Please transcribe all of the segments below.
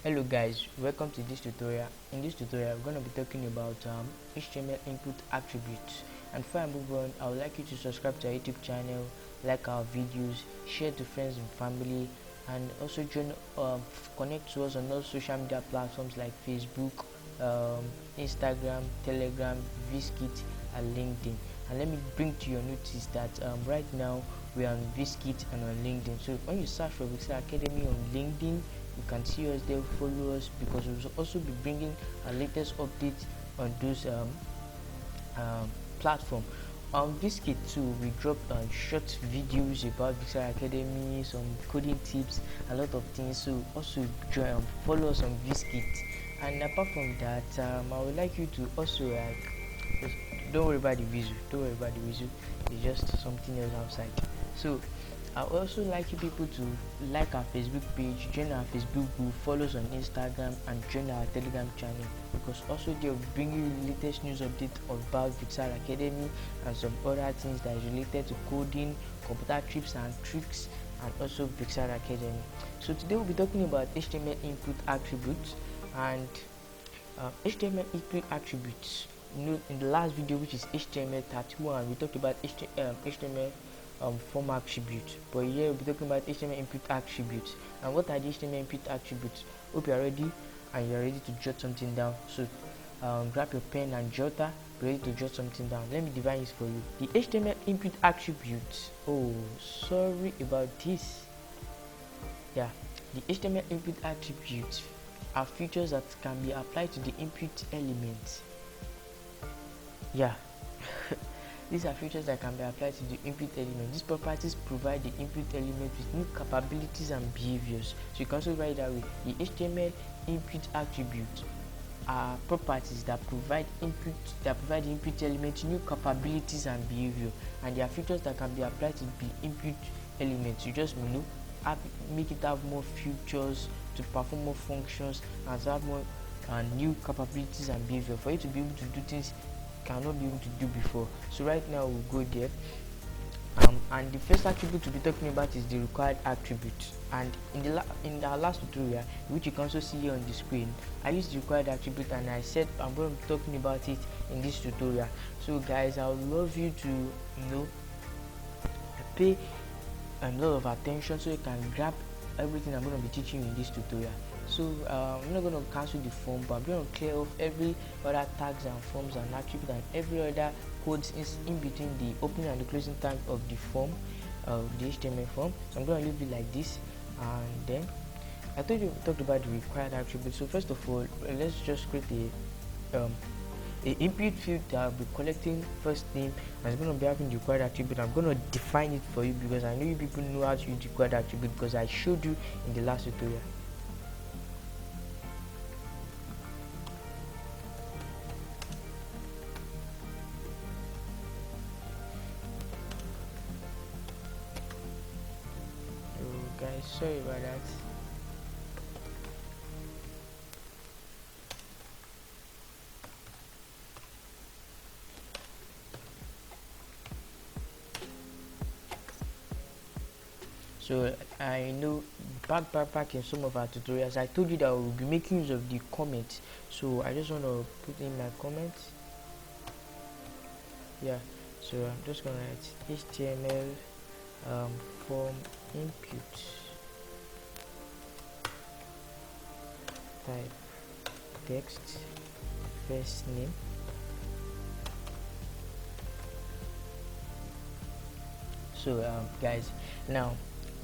Hello guys, welcome to this tutorial. In this tutorial we're going to be talking about HTML input attributes. And before I move on, I would like you to subscribe to our YouTube channel, like our videos, share to friends and family, and also join connect to us on all social media platforms like Facebook, Instagram, Telegram, VSKIT, and LinkedIn. And let me bring to your notice that right now we are on VSKIT and on LinkedIn. So when you search for Vicsad Academy on LinkedIn, you can see us there, follow us, because we will also be bringing our latest updates on those platform. On VSKIT too, we drop short videos about Vicsad Academy, some coding tips, a lot of things. So also join, follow us on VSKIT. And apart from that, I would like you to also don't worry about the visual. Don't worry about the visual. It's just something else outside. So I would also like you people to like our Facebook page, join our Facebook group, follow us on Instagram, and join our Telegram channel, because also they'll bring you the latest news update about Vicsad Academy and some other things that is related to coding, computer tips and tricks, and also Vicsad Academy. So today we'll be talking about HTML input attributes and HTML input attributes. In the last video, which is HTML 31, we talked about HTML form attributes, but here we'll be talking about HTML input attributes. And what are the HTML input attributes? Hope you are ready and you're ready to jot something down. So grab your pen and jotter, be ready to jot something down. Let me define this for you. The HTML input attributes, oh sorry about this, yeah, the HTML input attributes are features that can be applied to the input element. Yeah. These are features that can be applied to the input element. These properties provide the input element with new capabilities and behaviors. So you can also write that way. The HTML input attributes are properties that provide the input element new capabilities and behavior, and they are features that can be applied to the input element. You just make it have more features to perform more functions and to have more new capabilities and behavior for you to be able to do things cannot be able to do before. So right now we'll go there, and the first attribute to be talking about is the required attribute. And in our last tutorial, which you can also see here on the screen, I used the required attribute and I said I'm going to be talking about it in this tutorial. So guys, I would love you to pay a lot of attention so you can grab everything I'm going to be teaching you in this tutorial. So I'm not going to cancel the form, but I'm going to clear off every other tags and forms and attribute and every other codes in between the opening and the closing tag of the form, of the HTML form. So I'm going to leave it like this. And then I told you we talked about the required attribute. So first of all, let's just create a input field that I'll be collecting first name, and it's going to be having the required attribute. I'm going to define it for you because I know you people know how to use the required attribute because I showed you in the last tutorial. Guys, sorry about that. So I know back in some of our tutorials I told you that we'll be making use of the comments, so I just want to put in my comments. Yeah, so I'm just gonna write HTML form input type text first name. So guys, now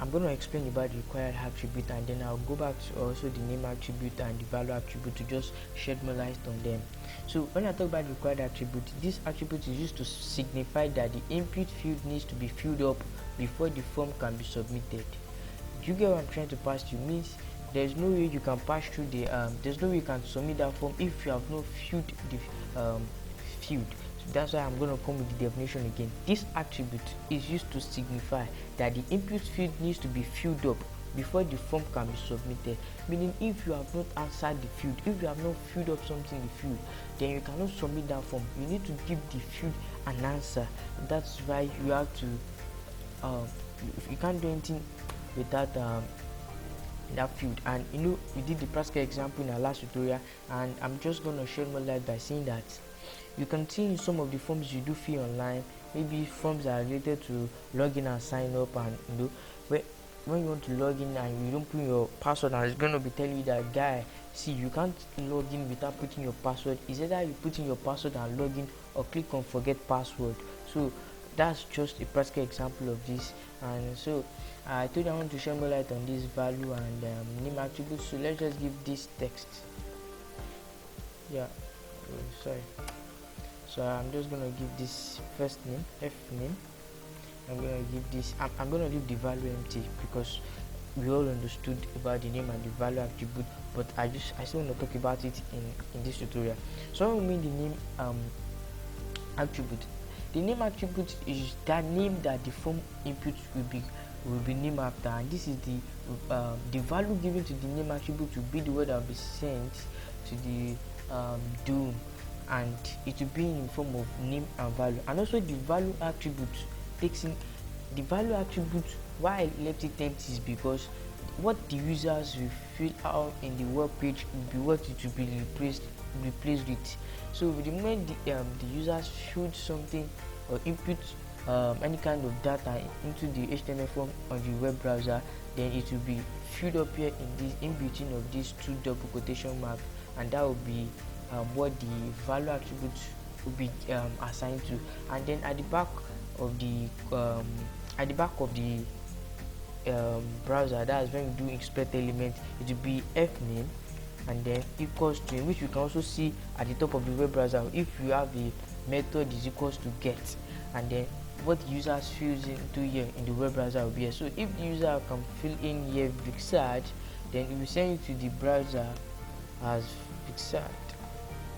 I'm going to explain about the required attribute, and then I'll go back to also the name attribute and the value attribute to just shed more light on them. So when I talk about the required attribute, this attribute is used to signify that the input field needs to be filled up before the form can be submitted. Do you get what I'm trying to pass to you? Means there's no way you can pass through the there's no way you can submit that form if you have not filled the field. That's why I'm going to come with the definition again. This attribute is used to signify that the input field needs to be filled up before the form can be submitted. Meaning, if you have not answered the field, if you have not filled up something in the field, then you cannot submit that form. You need to give the field an answer. That's why you have to you can't do anything without that field. And we did the practical example in our last tutorial, and I'm just going to shed more light by saying that you can see in some of the forms you do fill online, maybe forms that are related to login and sign up, and when you want to log in and you don't put your password, and it's going to be telling you that, guy, see, you can't log in without putting your password. Is either you put in your password and log in, or click on forget password. So that's just a practical example of this. And so I told you I want to shine more light on this value and name attributes. So let's just give this text. Sorry. So I'm just gonna give this first name, F name. I'm gonna give this. I'm gonna leave the value empty because we all understood about the name and the value attribute. But I still want to talk about it in this tutorial. So when we mean the name attribute, the name attribute is that name that the form input will be named after, and this is the value given to the name attribute will be the word that will be sent to the DOM, and it will be in form of name and value. And also the value attribute takes in the value attribute. Why I left it empty is because what the users will fill out in the web page will be what it will be replaced with. So the moment the users fill something or input any kind of data into the HTML form on the web browser, then it will be filled up here in between of these two double quotation marks, and that will be what the value attribute will be assigned to. And then at the back of the browser, that's when we do expect element, it will be f name and then equals to, which you can also see at the top of the web browser. If you have a method is equals to get, and then what the users fills into here in the web browser will be here. So if the user can fill in here Vicsad, then it will send it to the browser as Vicsad,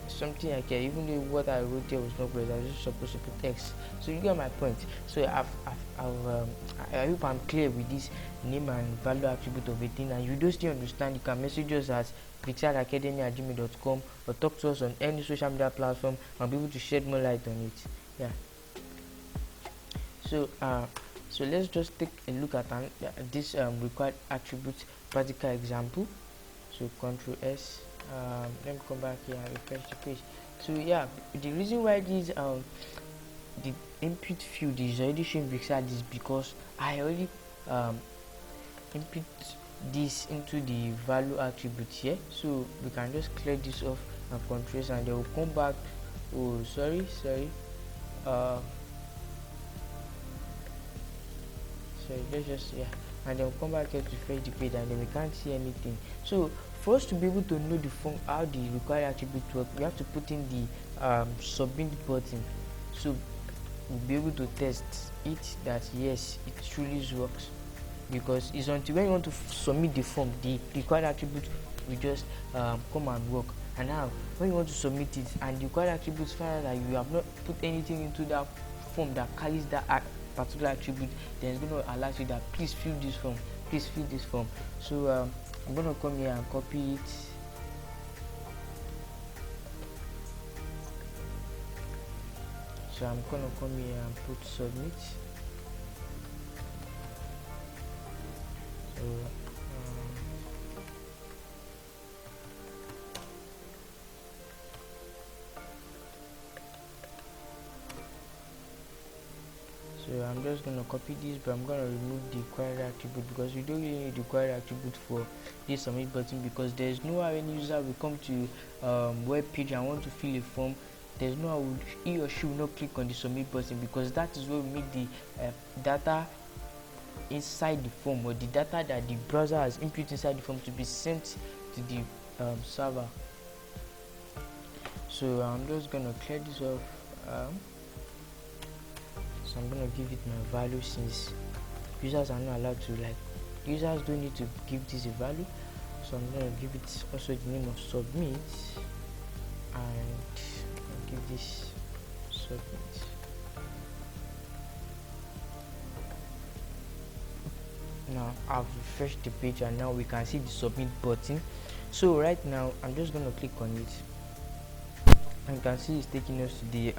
something like that. Even though what I wrote here was not correct, I was just supposed to put text. So you get my point. So I hope I'm clear with this name and value attribute of a thing, and you don't still understand, you can message us at vicsad@gmail.com or talk to us on any social media platform and be able to shed more light on it. So let's just take a look at this required attribute practical example. So Control S. Let me come back here and refresh the page. So the reason why this the input field is already showing Vicsad is because I already input this into the value attribute here. So we can just clear this off and Control S, and they will come back. Oh, sorry. Let's just and then we'll come back here to refresh the page, and then we can't see anything. So for us to be able to know the form, how the required attribute work, we have to put in the submit button. So we'll be able to test it that yes, it truly works, because it's until when you want to submit the form, the required attribute will just come and work. And now when you want to submit it and the required attributes find out that you have not put anything into that form that carries that particular attribute, then it's going to alert you that please fill this form. So I'm going to come here and copy it. So I'm going to come here and put submit. So I'm just going to copy this, but I'm going to remove the required attribute because we don't really need the required attribute for this submit button, because there's no how any user will come to web page and want to fill a form. There's no how he or she will not click on the submit button, because that is where we make the data inside the form, or the data that the browser has input inside the form, to be sent to the server. So I'm just going to clear this off. So I'm going to give it my value, since users are not allowed to, users don't need to give this a value. So I'm going to give it also the name of submit, and I'll give this submit. Now I've refreshed the page, and now we can see the submit button. So right now I'm just going to click on it, and you can see it's taking us to the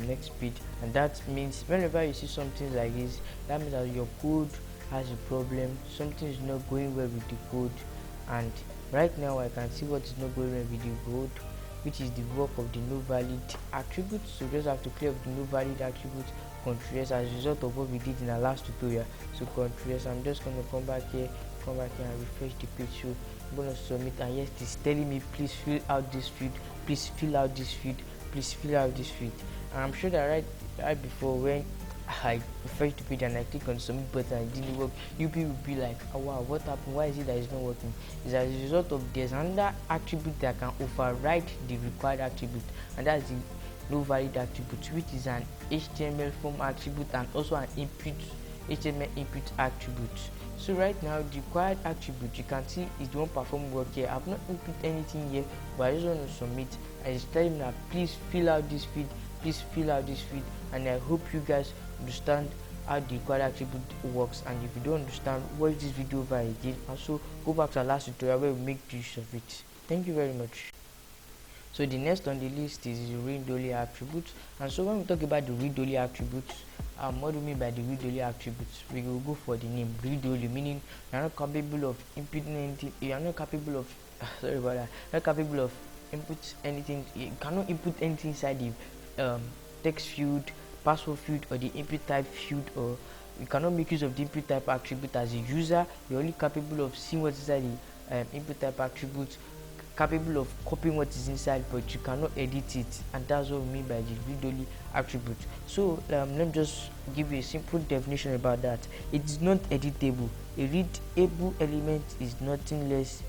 next page. And that means whenever you see something like this, that means that your code has a problem, something is not going well with the code, and right now I can see what is not going well with the code, which is the work of the no valid attributes. So just have to clear up the no valid attributes country as a result of what we did in our last tutorial. So country, I'm just going to come back here and refresh the page. So I'm going to submit, and yes, it's telling me please fill out this field, please fill out this field, please fill out this field. And I'm sure that right before, when I refresh the page and I click on submit button and it didn't work, you people will be like, oh wow, what happened, why is it that it's not working? It's as a result of there's another attribute that can override the required attribute, and that's the no valid attribute, which is an HTML form attribute and also an input HTML input attribute. So right now the required attribute, you can see it won't perform work here. I've not input anything here, but I just want to submit, and it's telling me that please fill out this field, please fill out this field. And I hope you guys understand how the required attribute works, and if you don't understand, watch this video over again. Also go back to our last tutorial where we make use of it. Thank you very much. So the next on the list is the read-only attributes. And so when we talk about the read-only attributes, what do we mean by the read-only attributes? We will go for the name read-only, meaning you are not capable of inputting anything. You are not capable of sorry about that. Not capable of input anything. You cannot input anything inside the text field, password field, or the input type field, or you cannot make use of the input type attribute as a user. You're only capable of seeing what's inside the input type attribute, capable of copying what is inside, but you cannot edit it, and that's what we mean by the read-only attribute. So let me just give you a simple definition about that. It is not editable. A readable element is nothing less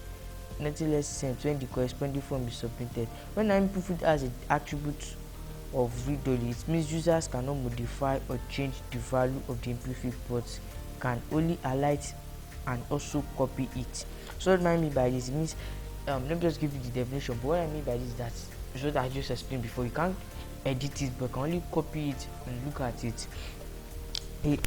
sent when the corresponding form is submitted. When I input it as an attribute of read-only, it means users cannot modify or change the value of the input field, but can only highlight and also copy it. So what I mean by this, it means let me just give you the definition. But what I mean by this is that is what I just explained before. You can't edit it, but can only copy it and look at it. The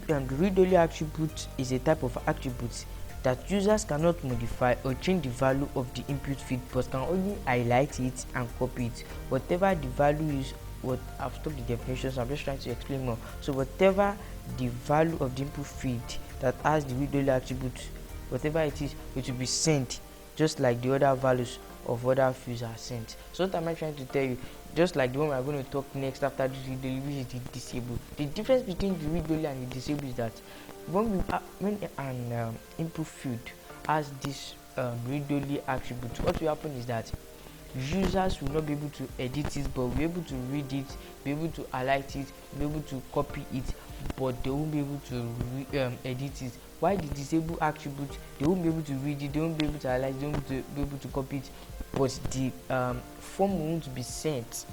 read-only attribute is a type of attribute that users cannot modify or change the value of the input field, but can only highlight it and copy it. Whatever the value is, what I've stopped the definitions, I'm just trying to explain more. So whatever the value of the input field that has the read-only attribute, whatever it is, it will be sent just like the other values of other fields are sent. So what am I trying to tell you? Just like the one we're going to talk next after the read-only, which is the disable. The difference between the read-only and the disable is that when an input field has this read-only attribute, what will happen is that users will not be able to edit it, but will be able to read it, be able to highlight it, be able to copy it, but they won't be able to edit it. Why the disable attribute, they won't be able to read it, they won't be able to highlight, they won't be able to copy it, but the form won't be sent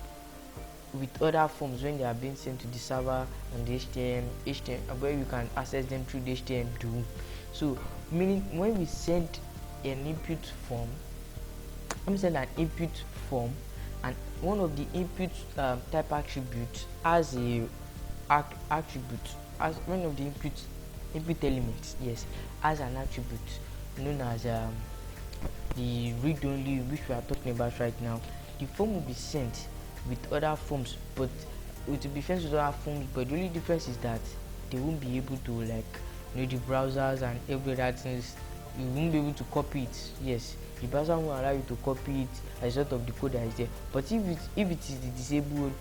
with other forms when they are being sent to the server and the HTML where you can access them through the HTML. So meaning when we send an input form, let me send an input form, and one of the input type attributes as a attribute, as one of the input elements, yes, as an attribute known as the read-only, which we are talking about right now. The form will be sent with other forms, but it will be sent with other forms, but the only difference is that they won't be able to, like, the browsers and every other things, you won't be able to copy it. Yes, the browser won't allow you to copy it as a result of the code that is there. But if it is the disabled,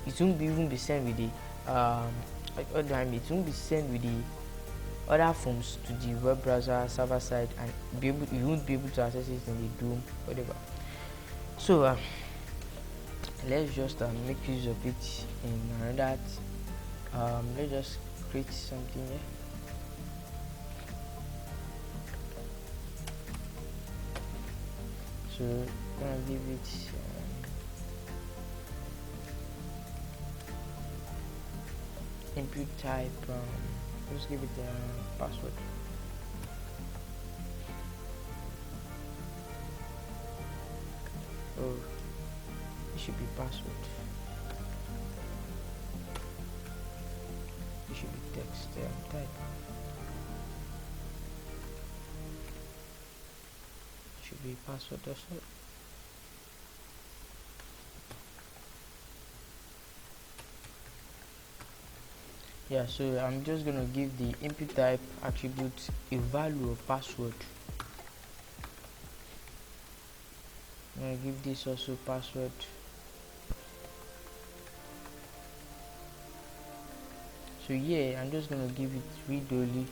it won't even be sent with the it won't be sent with the other forms to the web browser server side, and you won't be able to access it in the DOM, whatever. So let's just make use of it in another. Let's just create something here. So I'm gonna give it input type. Let's give it a password. Oh, it should be password. It should be text type. It should be password also. Yeah, so I'm just gonna give the input type attribute a value of password. I'm gonna give this also password. So yeah, I'm just gonna give it read only.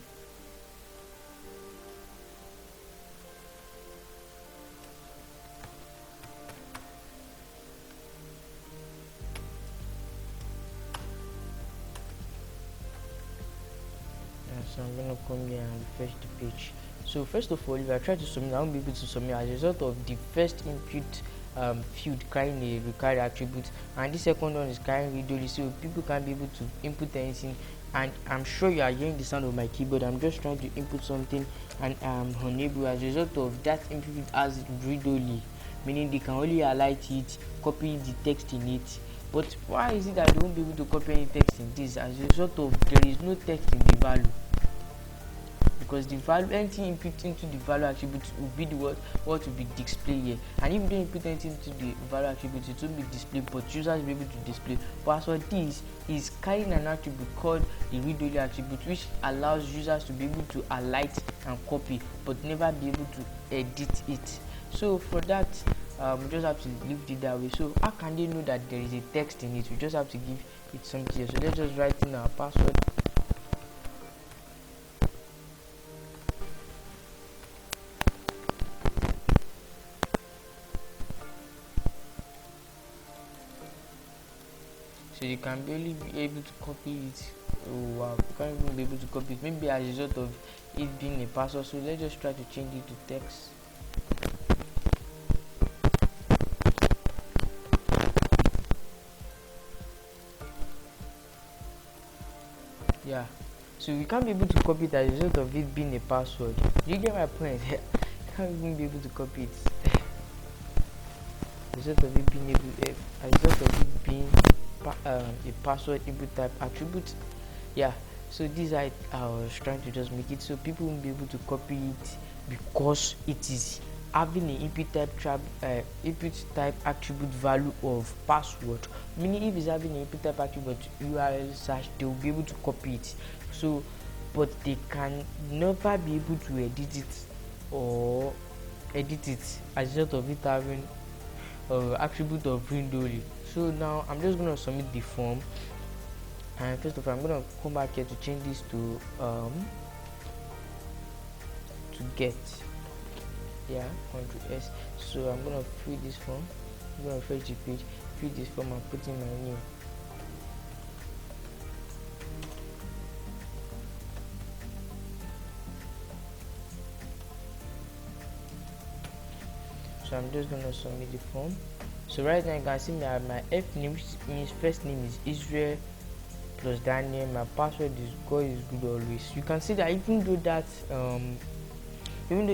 So I'm gonna come here and refresh the page. So first of all, if I try to submit, I won't be able to submit as a result of the first input field carrying a required attribute, and the second one is carrying read only, so people can't be able to input anything. And I'm sure you are hearing the sound of my keyboard. I'm just trying to input something and I'm unable. As a result of that input as read only, meaning they can only highlight it, copy the text in it. But why is it that they won't be able to copy any text in this? As a result of there is no text in the value, because the value, anything input into the value attribute will be the what will be displayed here. And if you don't input anything into the value attribute, it won't be displayed, but users will be able to display. But as for this, is carrying an attribute called the read only attribute, which allows users to be able to highlight and copy, but never be able to edit it. So for that, we just have to leave it that way. So how can they know that there is a text in it? We just have to give it something here. So let's just write in our password. So you can barely be able to copy it. Oh wow, you can't even be able to copy it. Maybe as a result of it being a password. So let's just try to change it to text. Yeah, so you can't be able to copy it as a result of it being a password. Do you get my point? You can't even be able to copy it as a result of it being a password input type attribute. Yeah, so this I was trying to just make it so people won't be able to copy it, because it is having an input type attribute value of password. Meaning if it's having an input type attribute URL search, they will be able to copy it. So but they can never be able to edit it as a result of it having attribute of read only. So now I'm just going to submit the form, and first of all I'm going to come back here to change this to get. Yeah, Ctrl+S. So I'm going to fill this form. I'm going to refresh the page, fill this form and put in my name. So I'm just going to submit the form. So right now you can see my F name, which means first name is Israel plus Daniel. My password is God is good always. You can see that even though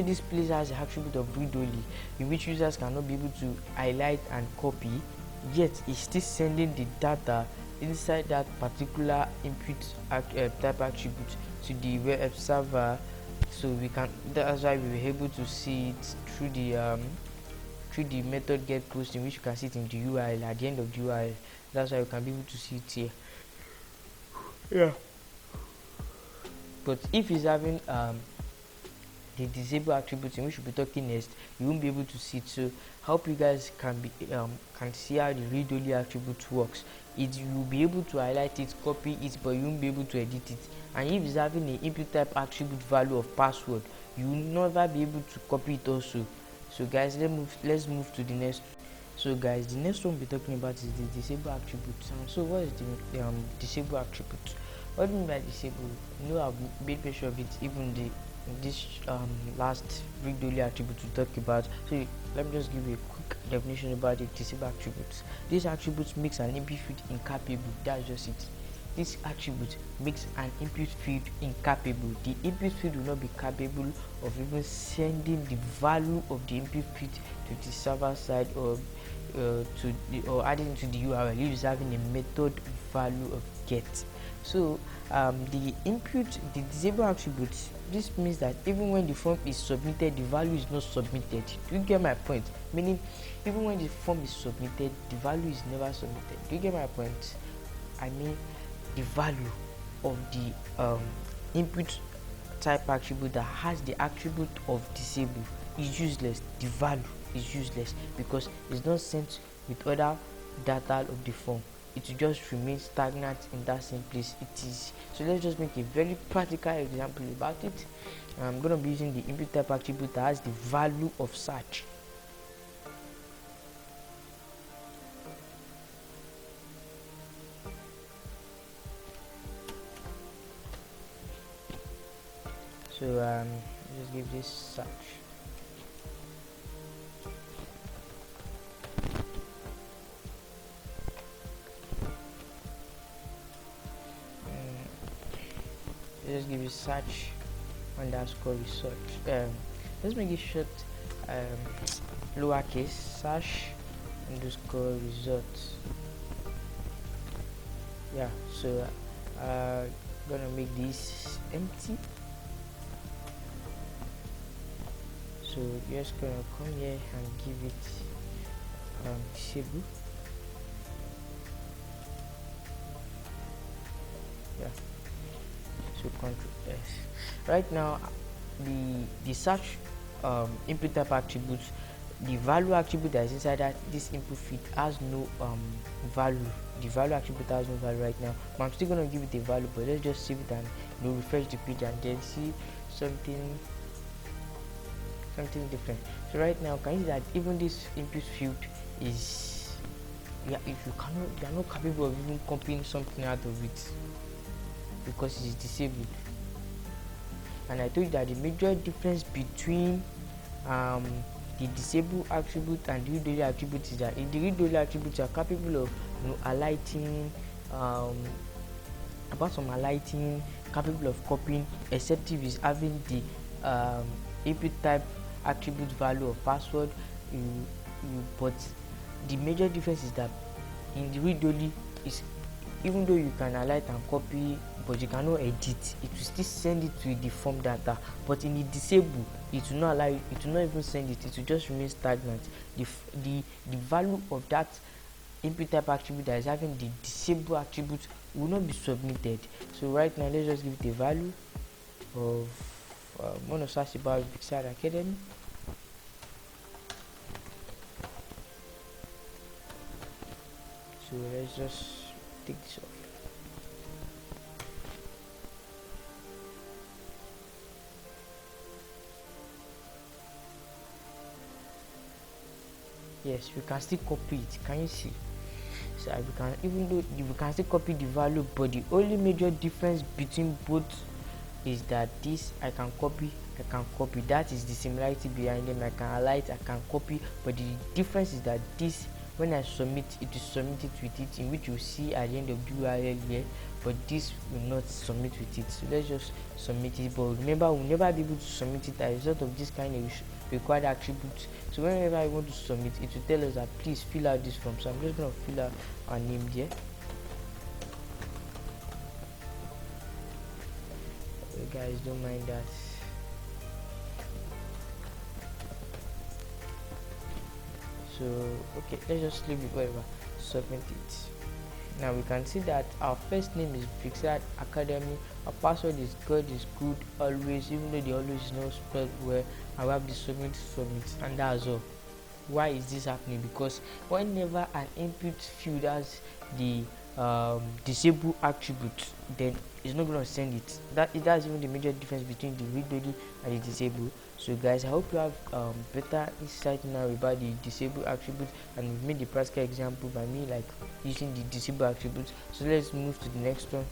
this place has the attribute of read only, in which users cannot be able to highlight and copy, yet it's still sending the data inside that particular input type attribute to the web server. So that's why we were able to see it through the method get closed, in which you can see it in the URL at the end of the URL. That's why you can be able to see it here. Yeah. But if it's having the disable attributes, in which we'll be talking next, you won't be able to see it. So I hope you guys can see how the read only attribute works. You will be able to highlight it, copy it, but you won't be able to edit it. And if it's having an input type attribute value of password, you will never be able to copy it also. So guys, let's move to the next. So guys, the next one we'll be talking about is the disable attribute. So what is the disable attribute? What do you mean by disable? I've made mention of it even this last read only attribute to talk about. So let me just give you a quick definition about the disable attributes. These attributes makes an input field incapable. That's just it. This attribute makes an input field incapable. The input field will not be capable of even sending the value of the input field to the server side or adding to the URL. It is having a method value of get. So the disable attributes, this means that even when the form is submitted, the value is not submitted. Do you get my point? Meaning even when the form is submitted, the value is never submitted. Do you get my point? I mean, the value of the input type attribute that has the attribute of disable is useless. The value is useless because it's not sent with other data of the form. It will just remain stagnant in that same place it is. So let's just make a very practical example about it. I'm going to be using the input type attribute that has the value of search. So just give this search. Just give it search underscore research. Let's make it short, lowercase search underscore results. Yeah, so gonna make this empty. So just gonna come here and give it disable. Yeah. So Control S. Right now, the search input type attributes, the value attribute that is inside this input field has no value. The value attribute has no value right now, but I'm still gonna give it a value. But let's just save it and refresh the page and then see something different. So right now, can you see that even this input field is, yeah, if you are not capable of even copying something out of it because it is disabled. And I told you that the major difference between the disabled attribute and the read-only attribute is that in the read-only attribute you are capable of highlighting, apart from highlighting, capable of copying, except if it's having the input type attribute value of password. But the major difference is that in the read-only is, even though you can highlight and copy, but you cannot edit, it will still send it to the form data. But in the disable, it will not allow you, it will not even send it, it will just remain stagnant. The value of that input type attribute that is having the disable attribute will not be submitted. So right now, let's just give it a value of want to search about Vicsad Academy. So let's just take this off. Yes, we can still copy it. Can you see? So we can, even though we can still copy the value, but the only major difference between both is that this I can copy. That is the similarity behind them. I can highlight, I can copy, but the difference is that this, when I submit, it will submit it with it, in which you see at the end of the URL here, but this will not submit with it. So let's just submit it. But remember, we'll never be able to submit it as a result of this kind of required attributes. So whenever I want to submit, it will tell us that please fill out this form. So I'm just going to fill out our name here. So guys, don't mind that. So okay, let's just leave it wherever, submit it. Now we can see that our first name is Vicsad Academy, our password is God is good always, even though the always is not spelled well, and we have the submit, and that's all. Why is this happening? Because whenever an input field has the disable attribute, then it's not going to send it. That's even the major difference between the read-only and the disable. So guys, I hope you have better insight now about the disable attribute, and we've made the practical example by me like using the disable attribute. So let's move to the next one.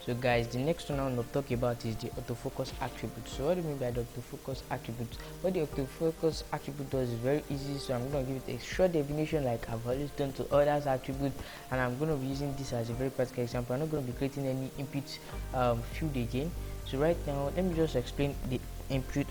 So guys, the next one I want to talk about is the autofocus attribute. So what do you mean by the autofocus attribute? What the autofocus attribute does is very easy. So I'm going to give it a short definition like I've always done to others attributes, and I'm going to be using this as a very practical example. I'm not going to be creating any input field again. So right now, let me just explain the input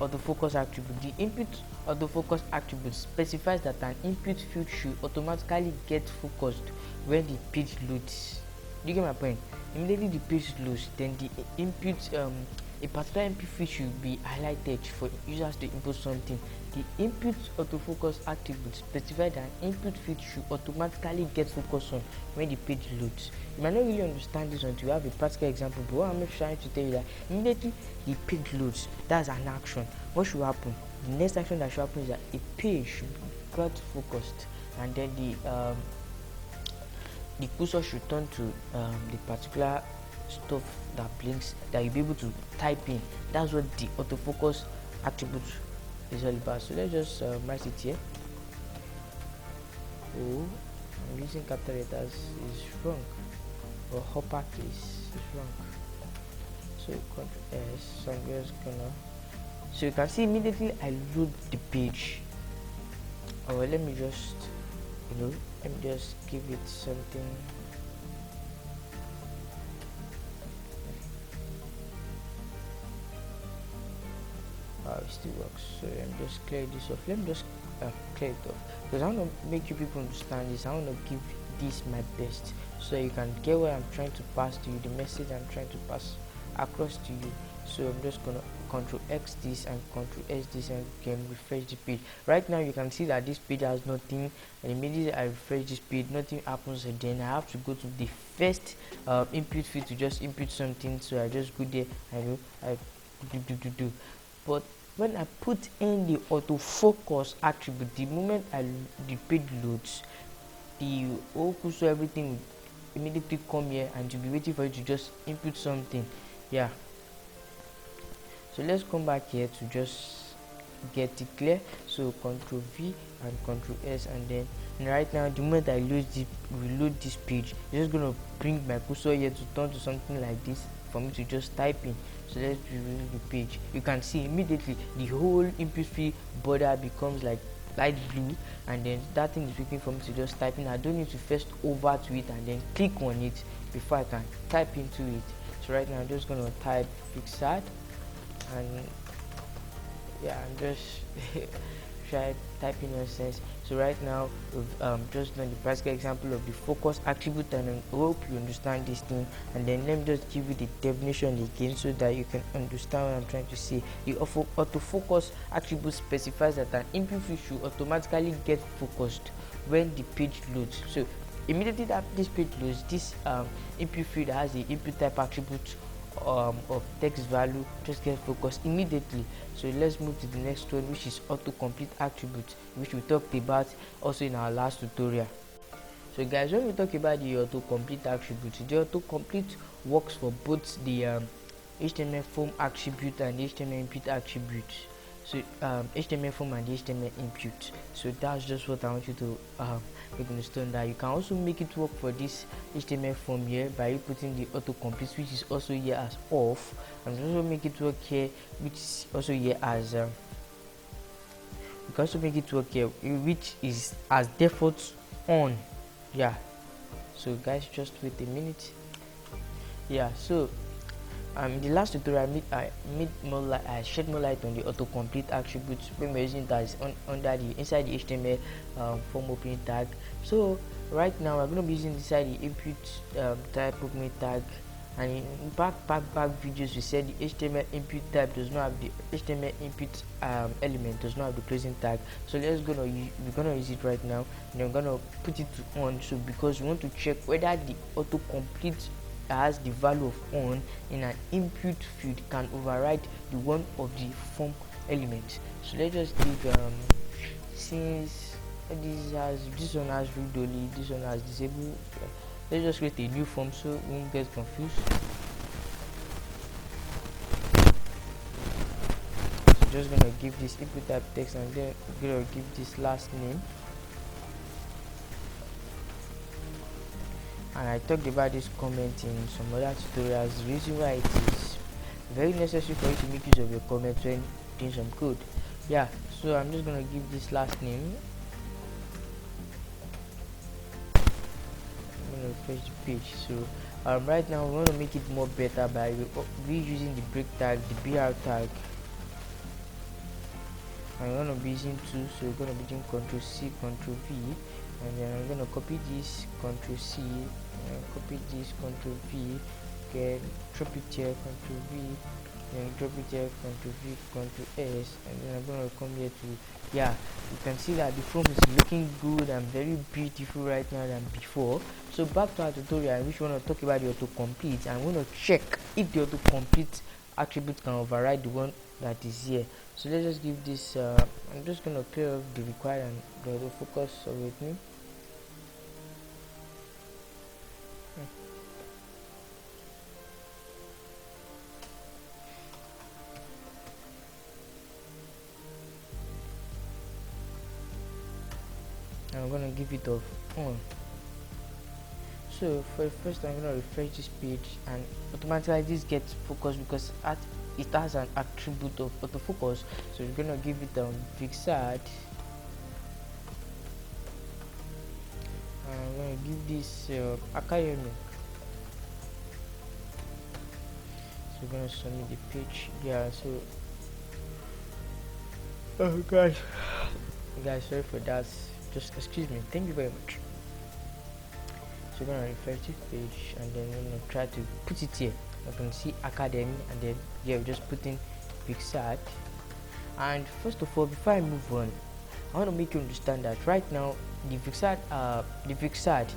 autofocus attribute. The input autofocus attribute specifies that an input field should automatically get focused when the page loads. Do you get my point? Immediately the page loads, then the input a particular input field should be highlighted for users to input something. The input autofocus attribute specifies that an input field should automatically get focused on when the page loads. You might not really understand this until you have a practical example, but what I'm trying to tell you that immediately the page loads, that's an action. What should happen? the next action that should happen is that a page should get focused, and then the cursor should turn to the particular stuff that blinks that you'll be able to type in. That's what the autofocus attribute is all about. So let's just write it here. Oh, I'm using capital letters is wrong, or uppercase is wrong. So Ctrl S. So I'm just gonna. So you can see immediately I load the page. Or let me just, let me just give it something. It still works. So let me just clear this off. Let me just clear it off, because I want to make you people understand this. I want to give this my best so you can get what I'm trying to pass to you, the message I'm trying to pass across to you. So I'm just gonna Ctrl X this and Ctrl S this and can refresh the page. Right now you can see that this page has nothing, and immediately I refresh this page, nothing happens, and then I have to go to the first input field to just input something. So I just go there, I do. But when I put in the autofocus attribute, the moment the page loads, the whole cursor, everything will immediately come here and to be waiting for you to just input something. Yeah, so let's come back here to just get it clear. So Ctrl V and Ctrl S, and then right now the moment I reload this page, it's just gonna bring my cursor here to turn to something like this for me to just type in. So let's reload the page. You can see immediately the whole input field border becomes like light blue, and then that thing is waiting for me to just type in. I don't need to first over to it and then click on it before I can type into it. So right now I'm just gonna type Vicsad, and yeah, I'm just try typing nonsense. So right now we've just done the practical example of the focus attribute, and I hope you understand this thing. And then let me just give you the definition again so that you can understand what I'm trying to say. The autofocus attribute specifies that an input field should automatically get focused when the page loads. So immediately that this page loads, this input field has the input type attribute of text value just get focused immediately. So let's move to the next one, which is autocomplete attribute, which we talked about also in our last tutorial. So guys, when we talk about the autocomplete attribute, the autocomplete works for both the HTML form attribute and the HTML input attribute. So HTML form and HTML input. So that's just what I want you to make understand, that you can also make it work for this HTML form here by putting the autocomplete, which is also here as off, and also make it work here, which is also here as you can also make it work here, which is as default on. Yeah, so guys, just wait a minute. Yeah, so in the last tutorial I shed more light on the autocomplete attributes when we're using that under the inside the HTML form opening tag. So right now we're going to be using inside the input type opening tag, and in back videos we said the HTML input type does not have the HTML input element does not have the closing tag. So we're gonna use it right now, and I'm gonna put it to on. So because we want to check whether the autocomplete has the value of on in an input field can override the one of the form element. So let's just give since this one has read only, this one has disabled, let's just create a new form so we won't get confused. So just gonna give this input type text, and then gonna give this last name. And I talked about this comment in some other tutorials. The reason why it is very necessary for you to make use of your comments when doing some code. Yeah, so I'm just gonna give this last name. I'm gonna refresh the page. So right now we want to make it more better by reusing the break tag, the BR tag. I'm gonna be using two, so we're gonna be doing Ctrl C, Ctrl V, and then I'm gonna copy this, Ctrl C, and copy this, Ctrl V, okay, drop it here, Ctrl V, then drop it here, Ctrl V, Ctrl S, and then I'm gonna come here to, yeah, you can see that the form is looking good and very beautiful right now than before. So back to our tutorial, which we want to talk about the autocomplete, and we want to check if the autocomplete attribute can override the one that is here. So let's just give this I'm just gonna clear off the required and the focus with me. I'm gonna give it off on. So for the first I'm gonna refresh this page, and automatically this gets focused because it has an attribute of autofocus. So we're gonna give it Vicsad. I'm gonna give this academy. So we're gonna submit the page. Yeah. So oh guys, sorry for that. Just excuse me. Thank you very much. So we're gonna refresh this page, and then we're gonna try to put it here. You can see academy, and then yeah, we're just putting Vicsad. And first of all, before I move on, I want to make you understand that right now the Vicsad,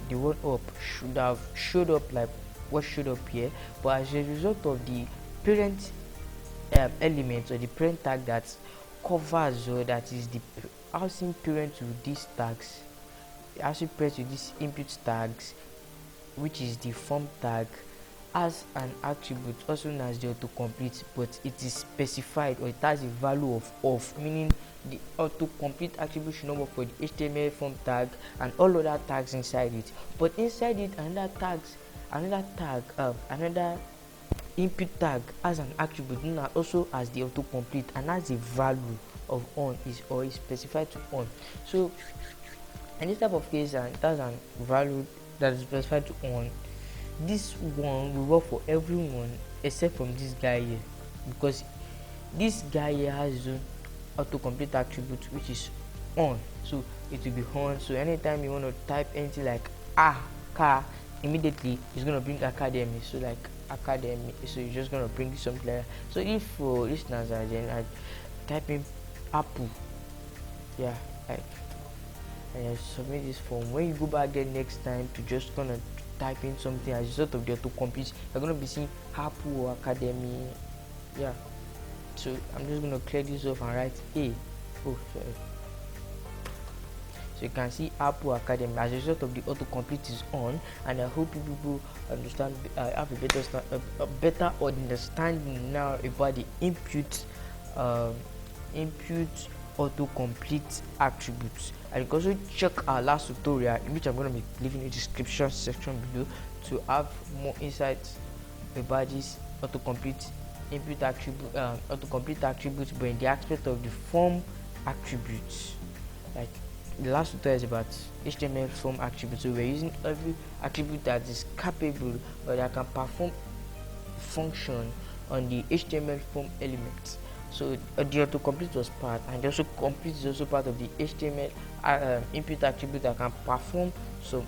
the one up should have showed up like what showed up here, but as a result of the parent element or the parent tag that covers, or that is the housing parent with these tags, housing parent with these input tags, which is the form tag, as an attribute also known as the autocomplete, but it is specified, or it has a value of off, meaning the autocomplete attribute should not work for the HTML form tag and all other tags inside it. But inside it, another input tag as an attribute known also as the autocomplete, and has a value of on is specified to on. So in this type of case, and it has a value that is specified to on, this one will work for everyone except from this guy here, because this guy here has his own autocomplete attribute, which is on. So it will be on. So anytime you want to type anything like car, immediately it's going to bring academy. So like academy, so you're just going to bring something like that. So if for listeners are then I type in apple, yeah, like, and I submit this form, when you go back there next time to just gonna type in something as a result of the autocomplete, you're gonna be seeing apple or academy. Yeah, so I'm just gonna clear this off and write a. Oh, sorry. So you can see apple academy as a result of the autocomplete is on, and I hope you people understand, have a better understanding now about the input autocomplete attributes. And you can also check our last tutorial, in which I'm going to be leaving in the description section below, to have more insights about this autocomplete input attribute, autocomplete attributes, but in the aspect of the form attributes. Like the last tutorial is about HTML form attributes, so we're using every attribute that is capable or that can perform function on the HTML form elements. So the autocomplete was part, and also complete is also part of the HTML input attribute that can perform some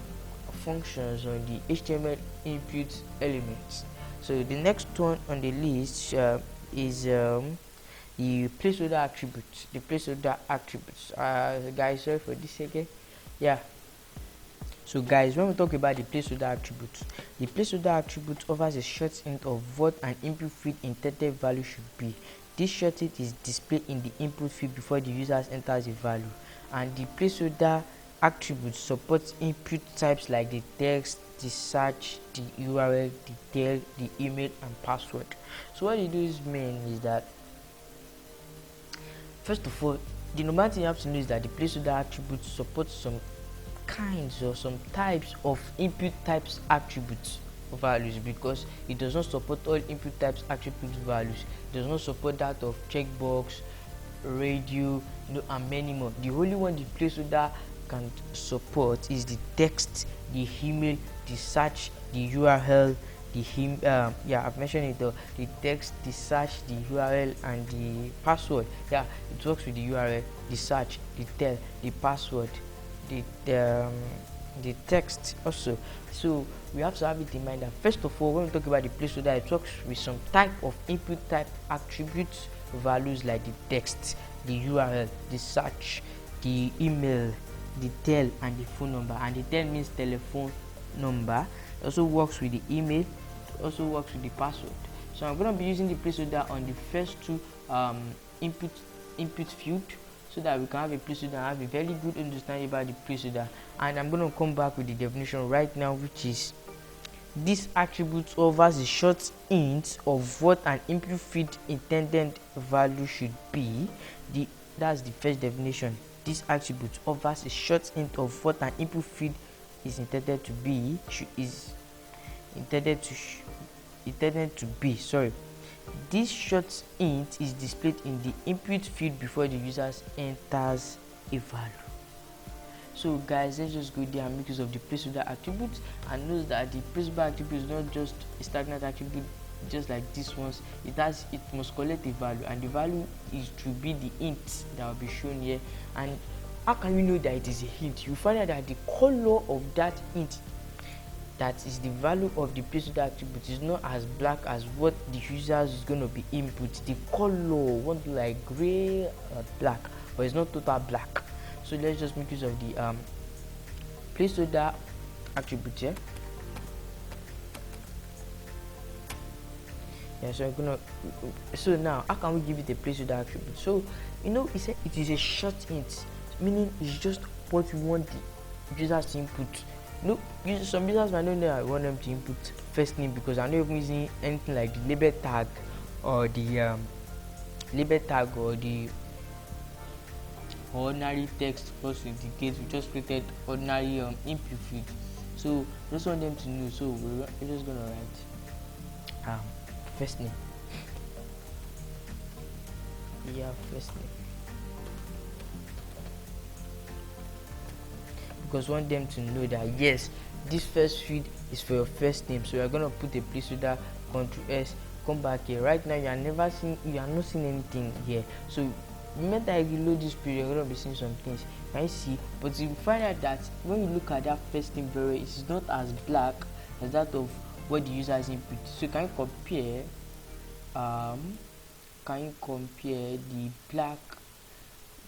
functions on the HTML input elements. So the next one on the list is the placeholder attributes. The placeholder attributes. Guys, sorry for this again. Yeah. So guys, when we talk about the placeholder attributes, the placeholder attribute offers a short hint of what an input field intended value should be. This short hint is displayed in the input field before the user enters a value, and the placeholder attribute supports input types like the text, the search, the URL, the tell, the email, and password. So what it does mean is that, first of all, the normal thing you have to know is that the placeholder attribute supports some kinds or some types of input types attributes values, because it does not support all input types attribute values. It does not support that of checkbox, radio, and many more. The only one the placeholder can support is the text, the email, the search, the URL, I've mentioned it though. The text, the search, the URL, and the password. Yeah, it works with the URL, the search, the tell, the password, the text also. So we have to have it in mind that, first of all, when we talk about the placeholder, it works with some type of input type attributes values like the text, the URL, the search, the email, the tell, and the phone number. And the tell means telephone number. It also works with the email. It also works with the password. So I'm going to be using the placeholder on the first two input field, so that we can have a placeholder and have a very good understanding about the placeholder. And I'm going to come back with the definition right now, which is: this attribute offers a short hint of what an input field intended value should be. That's the first definition. This attribute offers a short hint of what an input field is intended to be. This short hint is displayed in the input field before the user enters a value. So guys, let's just go there and make use of the placeholder attribute, and note that the placeholder attribute is not just a stagnant attribute just like this ones. It must collect a value, and the value is to be the hint that will be shown here. And how can you know that it is a hint? You find out that the color of that hint, that is the value of the placeholder attribute, is not as black as what the user is going to be input. The color won't be like gray or black, but it's not total black. So let's just make use of the placeholder attribute here. Yeah, so now how can we give it a placeholder attribute? So it said it is a short hint, meaning it's just what we want the users to input. Some users might not know I want them to input first name, because I'm not even using anything like the label tag or the ordinary text first indicate. We just created ordinary input field, so just want them to know. So we're just gonna write first name. First name, because we want them to know that yes, this first field is for your first name. So we are gonna put a placeholder, Ctrl S, come back here. Right now you are not seeing anything here. So the moment I reload this page, you're gonna be seeing some things. Can you see? But you find out that when you look at that first name very, it is not as black as that of what the user is input. So can you compare the black,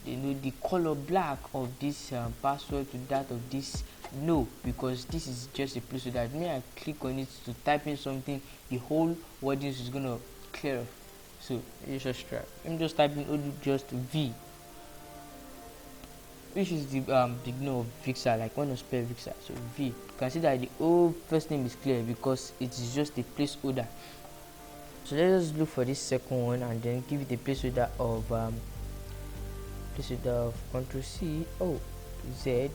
the color black of this password to that of this? No, because this is just a placeholder. When I click on it to type in something, the whole wording is gonna clear off. So let's just try. I'm just typing only just V, which is the beginning of Vicsad, like when you spell Vicsad. So V. You can see that the whole first name is clear because it is just a placeholder. So let's just look for this second one and then give it a placeholder of Ctrl C, Z,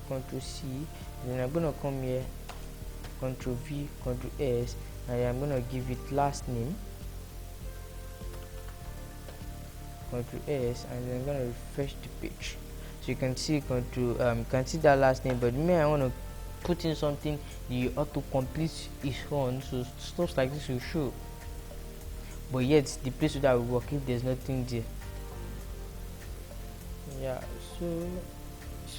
Ctrl C. Then I'm gonna come here, Ctrl V, Ctrl S, and I'm gonna give it last name, Ctrl S, and then I'm gonna refresh the page. So you can see can see that last name, but I want to put in something, the autocomplete is on, so stuff like this will show. But yet the placeholder will work if there's nothing there. Yeah, so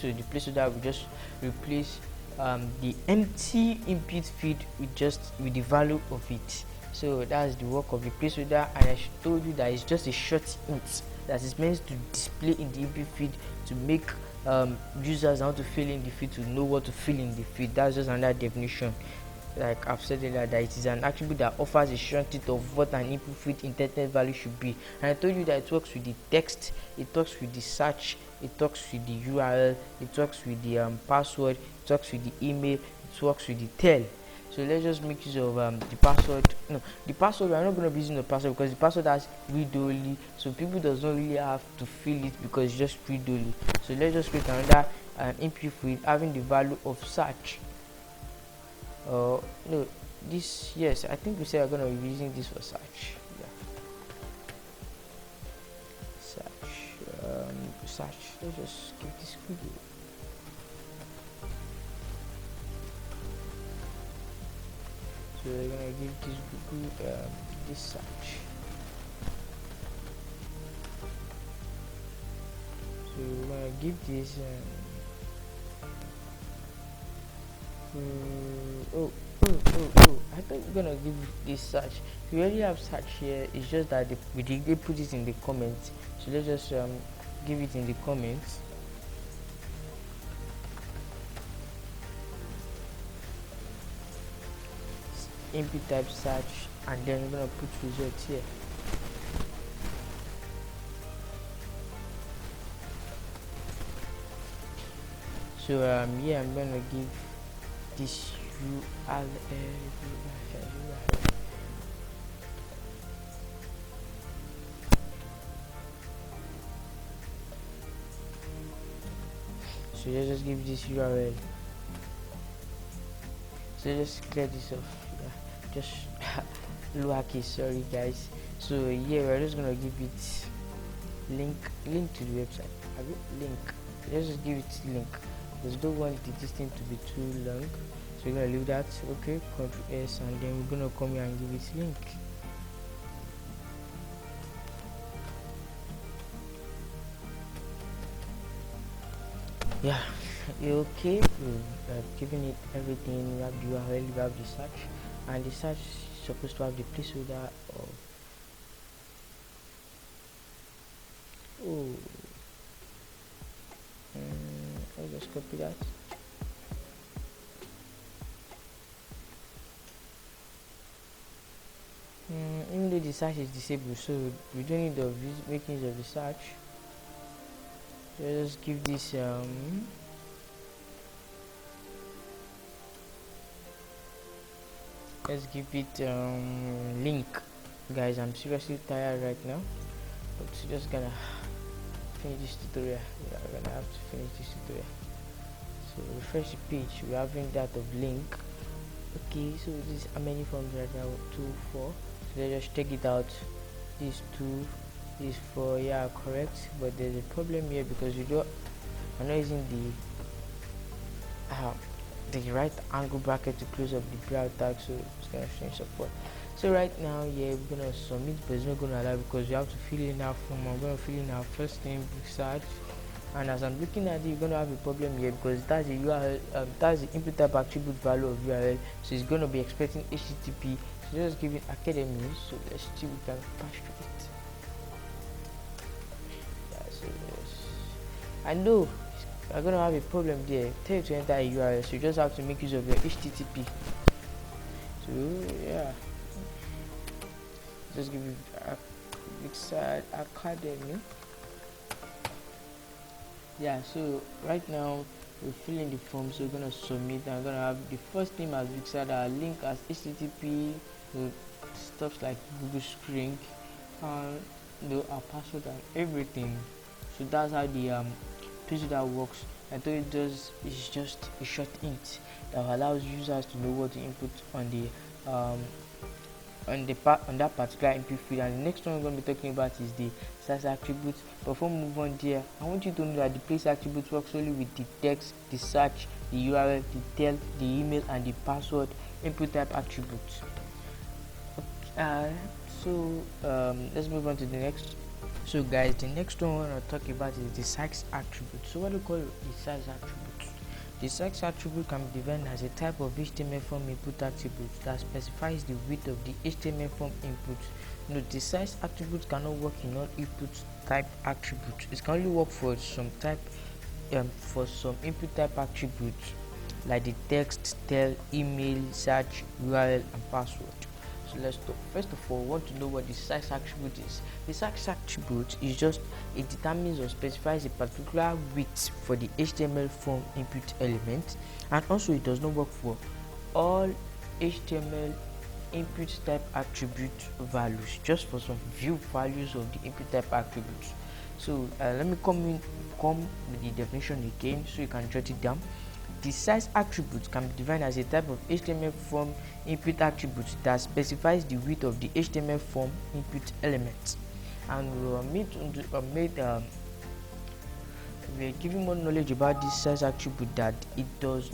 the placeholder will just replace the empty input field with the value of it. So that's the work of the placeholder, and I told you that it's just a short hint that is meant to display in the input field to make users how to fill in the field to know what to fill in the field. That's just another definition. Like I've said earlier, that it is an attribute that offers a short hint of what an input field intended value should be. And I told you that it works with the text, it talks with the search, it talks with the URL, it talks with the password, it talks with the email, it works with the tail. So let's just make use of the password. No, the password, we're not going to be using the password because the password has read only, so people does not really have to fill it because it's just read only. So let's just create another input field having the value of search. No, this, yes, I think we said we're going to be using this for search. Yeah, search. Let's just give this Google. So we're gonna give this Google this search. So we're gonna give this I thought we're gonna give this search. We already have search here, it's just that we did put it in the comments. So let's just give it in the comments. Input type search, and then we're gonna put results here. So yeah, I'm gonna give this URL. So let's just give this URL. So just clear this off. Yeah, just lowercase. Sorry guys. So yeah, we're just gonna give it link to the website. Link. Let's just give it link. Because don't want this thing to be too long. So we're gonna leave that. Okay, Ctrl S, and then we're gonna come here and give it link. Yeah, okay. We've given it everything. We have the URL, we have the search, and the search is supposed to have the placeholder of I'll just copy that. Even though the search is disabled, so we don't need to make use of the search. So let's give this let's give it link. Guys, I'm seriously tired right now, but just gonna finish this tutorial. Yeah, we're gonna have to finish this tutorial. So refresh the page. We're having that of link. Okay, so this is how many forms right now? 2, 4. So let's just take it out. This 2, this 4. Yeah, correct. But there's a problem here because I'm not using the right angle bracket to close up the brow tag, so it's gonna change support. So right now, yeah, we're gonna submit, but it's not gonna allow because we have to fill in our form. I'm gonna fill in our first name, Vicsad, and as I'm looking at it, you're gonna have a problem here because that's the URL, that's the input type attribute value of URL, so it's gonna be expecting HTTP. So just give it academy. So let's see if we can pass through it. Yeah, so yes, I know I'm gonna have a problem there. Tell you to enter a URL, so you just have to make use of your HTTP. So yeah, just give it Vicsad Academy. Yeah, so right now we're filling the form, so we're gonna submit. I'm gonna have the first name as Vicsad, our link as HTTP, stuff like Google Screen, and our password and everything. So that's how the that works. I thought it's just a short hint that allows users to know what to input on that particular input field. And the next one we're going to be talking about is the size attributes. Before we move on there, I want you to know that the place attributes works only with the text, the search, the URL, the tel, the email, and the password input type attributes. Let's move on to the next. So guys, the next one I want to talk about is the size attribute. So what do we call the size attribute? The size attribute can be defined as a type of HTML form input attribute that specifies the width of the HTML form input. Note, the size attribute cannot work in all input type attributes. It can only work for some input type attributes like the text, tel, email, search, URL, and password. So let's talk. First of all, we want to know what the size attribute is. The size attribute is just it determines or specifies a particular width for the HTML form input element, and also it does not work for all HTML input type attribute values, just for some view values of the input type attributes. So let me come with the definition again so you can jot it down. The size attribute can be defined as a type of HTML form input attribute that specifies the width of the HTML form input element. And we're giving more knowledge about this size attribute that it does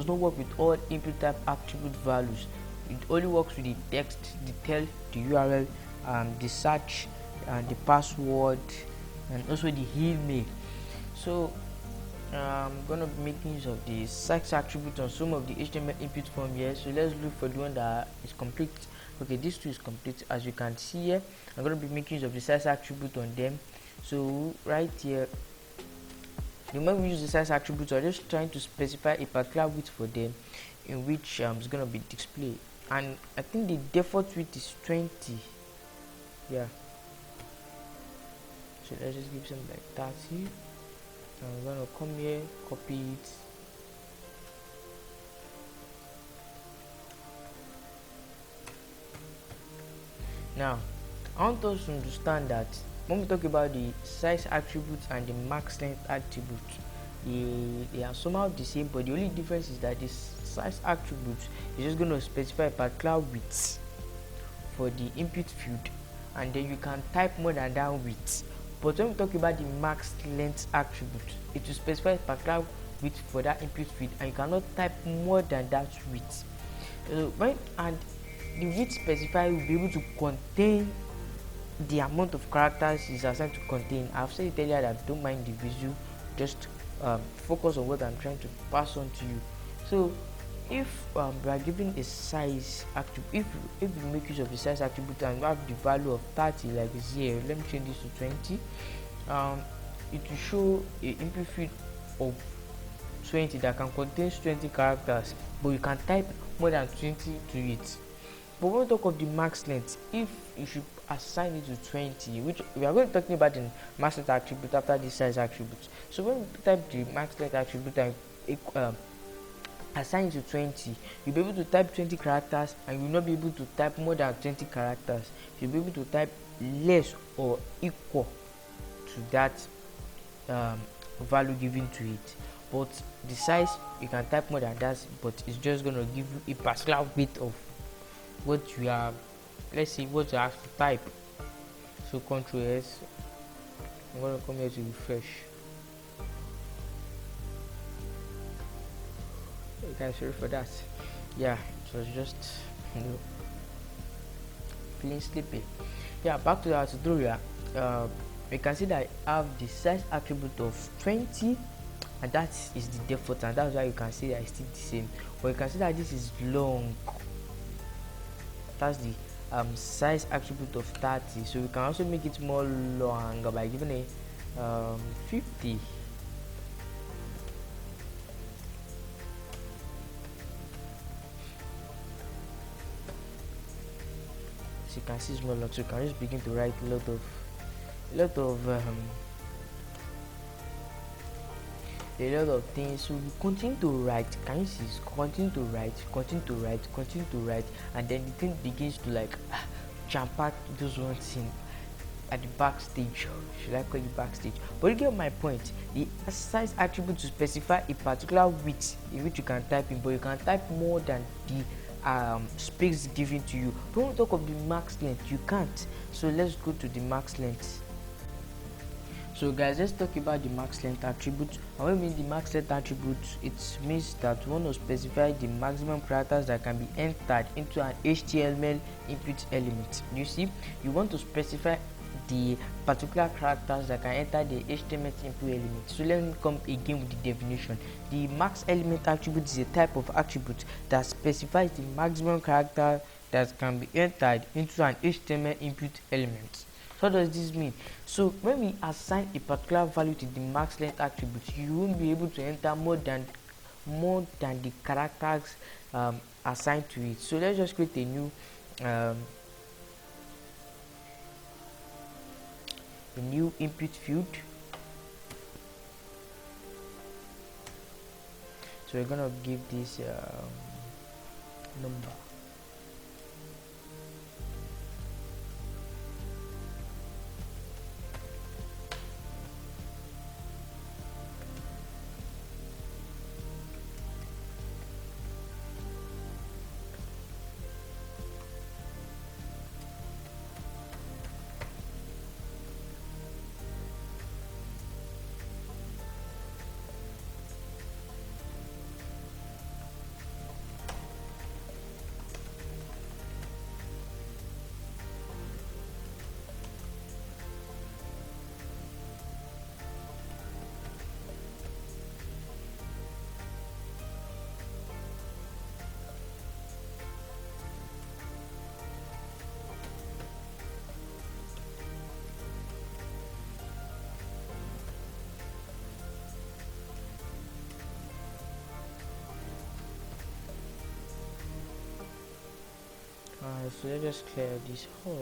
not work with all input type attribute values. It only works with the text, the tel, the URL, the search, the password, and also the email. So I'm gonna be making use of the size attribute on some of the HTML input form here. So let's look for the one that is complete. Okay, this two is complete. As you can see here, I'm gonna be making use of the size attribute on them. So right here, the moment we use the size attribute, we're just trying to specify a particular width for them, in which is gonna be displayed. And I think the default width is 20. Yeah. So let's just give something like 30. I'm gonna come here, copy it, Now, I want us to understand that when we talk about the size attributes and the max length attributes, they are somehow the same, but the only difference is that the size attribute is just going to specify a particular width for the input field, and then you can type more than that width. But when we talk about the max length attribute, it will specify a particular width for that input field, and you cannot type more than that width. And the width specified will be able to contain the amount of characters is assigned to contain. I've said it earlier that don't mind the visual, just focus on what I'm trying to pass on to you. So if we are given a size attribute, if we make use of a size attribute and we have the value of 30 like here, let me change this to 20. It will show a input field of 20 that can contain 20 characters, but you can type more than 20 to it. But when we talk of the max length, if you should assign it to 20, which we are going to be talking about the max length attribute after the size attribute. So when we type the max length attribute and assign it to 20, you'll be able to type 20 characters, and you will not be able to type more than 20 characters. You'll be able to type less or equal to that value given to it. But the size, you can type more than that, but it's just going to give you a particular width of what you have, let's see what you have to type. So Ctrl S, I'm going to come here to refresh. You guys, sorry for that. Yeah, it was just feeling sleepy. Yeah, back to the tutorial. You can see that I have the size attribute of 20, and that is the default, and that's why you can see that it's still the same. But you can see that this is long. That's the size attribute of 30. So we can also make it more longer by giving a 50. So you can see it's more long. So you can just begin to write a lot of things. So we continue to write. Can you see? Continue to write, and then the thing begins to like jump pack those ones in at the backstage. Should I call it backstage? But you get my point. The size attribute to specify a particular width in which you can type in, but you can type more than the space given to you. But when we talk of the max length, you can't. So let's go to the max length. So guys, let's talk about the max length attribute. And when we mean the max length attribute, it means that we want to specify the maximum characters that can be entered into an HTML input element. You see, you want to specify the particular characters that can enter the HTML input element. So let me come again with the definition. The max element attribute is a type of attribute that specifies the maximum character that can be entered into an HTML input element. So what does this mean? So when we assign a particular value to the max length attribute, you won't be able to enter more than the characters assigned to it. So let's just create a new input field. So we're gonna give this number. So let's just clear this off.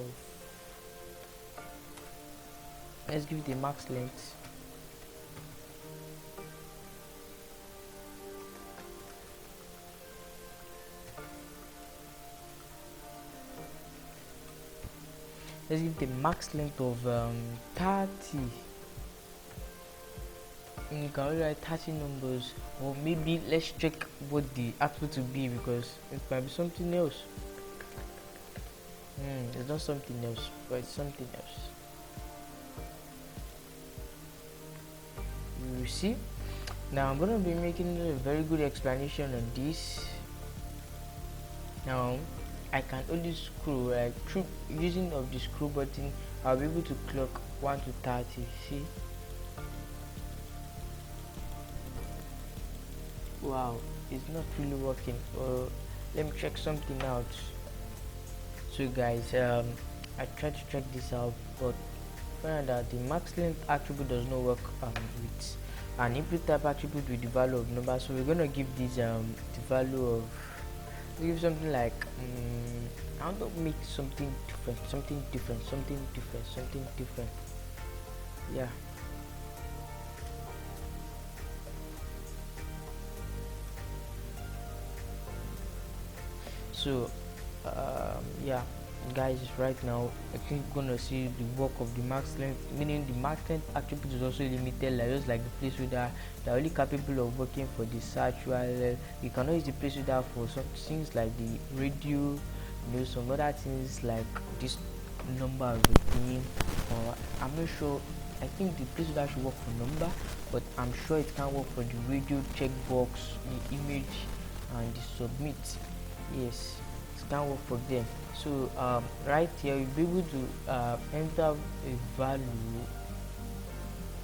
Let's give it a max length. let's give the max length of 30. You can only write 30 numbers, or maybe let's check what the output will be, because it might be something else. It's not something else, but it's something else. You see, now I'm gonna be making a very good explanation on this. Now I can only scroll, like through using of the scroll button. I'll be able to clock 1 to 30. See, wow, it's not really working. Let me check something out. So guys, I tried to check this out, but found that the max length attribute does not work with an input type attribute with the value of number. So we're gonna give this the value of, give something like I want to make something different, yeah. So yeah guys, right now I think we're gonna see the work of the max length, meaning the max length attribute is also limited, like just like the placeholder. They're only capable of working for the search URL. You cannot use the placeholder for some things like the radio, some other things like this number of the name, or I'm not sure. I think the placeholder should work for number, but I'm sure it can work for the radio checkbox, the image, and the submit. Yes, it can work for them. So right here you'll be able to enter a value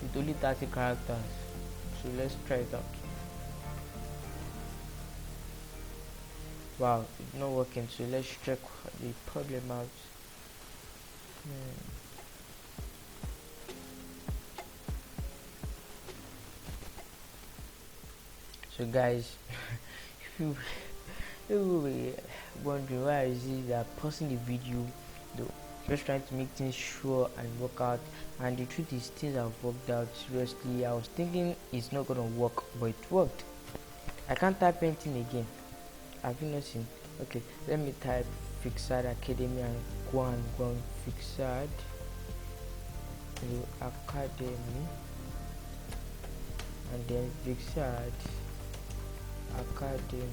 with only 30 characters. So let's try it out. Wow, it's not working. So let's check the problem out. So guys, if you were wondering why is it that pausing the video, though, just trying to make things sure and work out, and the truth is things have worked out. Seriously, I was thinking it's not gonna work, but it worked. I can't type anything again. Have you not seen? Okay, let me type Vicsad Academy and go on Vicsad Academy, and then Vicsad Academy.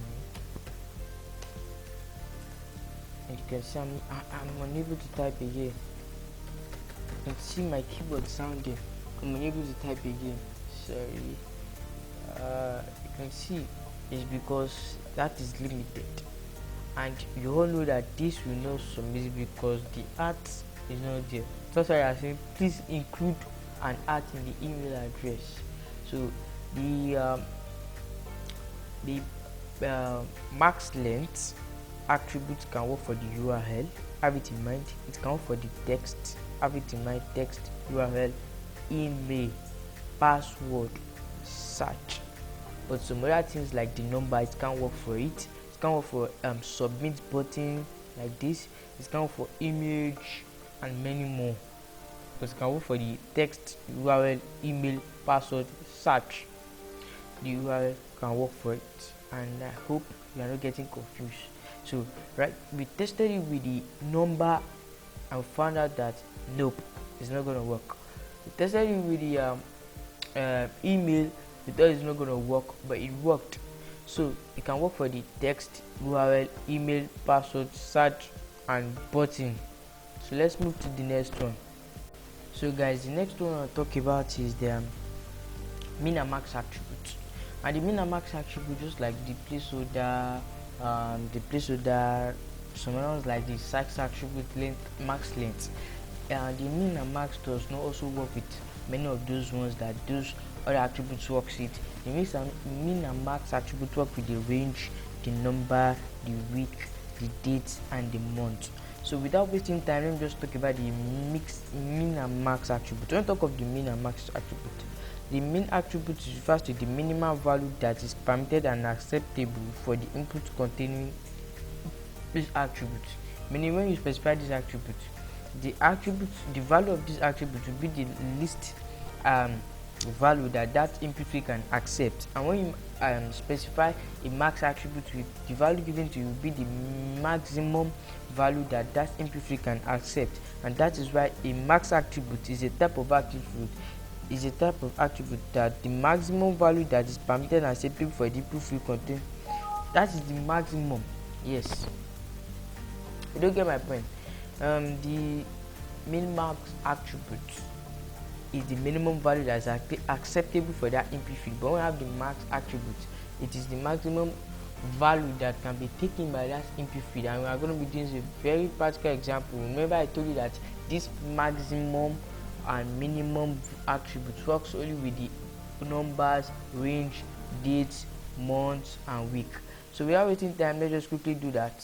And you can see I'm unable to type again. You can see my keyboard sounding. I'm unable to type again. Sorry. You can see it's because that is limited, and you all know that this will not submit because the art is not there. That's why I saying please include an art in the email address. So the max length attribute can work for the URL, have it in mind. It can work for the text, have it in mind. Text, URL, email, password, search. But some other things like the number, it can't work for it. It can work for submit button like this. It can work for image and many more. But it can work for the text, URL, email, password, search. The URL can work for it, and I hope you are not getting confused. So right, we tested it with the number and found out that nope, it's not gonna work. We tested it with the email. We thought it's not gonna work, but it worked. So it can work for the text, URL, email, password, search, and button. So let's move to the next one. So guys, the next one I'll talk about is the min and max attribute. And the min and max attribute, just like the placeholder, some ones like the size attribute, length, max length. The min and max does not also work with many of those ones that those other attributes works with. The min and max attribute work with the range, the number, the week, the date, and the month. So without wasting time, let me just talk about the min and max attribute. When we talk of the min and max attribute, the min attribute refers to the minimum value that is permitted and acceptable for the input containing this attribute. Meaning, when you specify this attribute, the value of this attribute will be the least value that input we can accept. And when you specify a max attribute, with the value given to you will be the maximum value that MP3 can accept, and that is why a max attribute is a type of attribute that the maximum value that is permitted and acceptable for the MP3 content. That is the maximum. Yes, you don't get my point. The min-max attribute is the minimum value that is acceptable for that MP3, but when we have the max attribute, it is the maximum value that can be taken by that MP3. And we are going to be doing a very practical example. Remember I told you that this maximum and minimum attributes works only with the numbers, range, dates, months and week. So without wasting time, let's just quickly do that.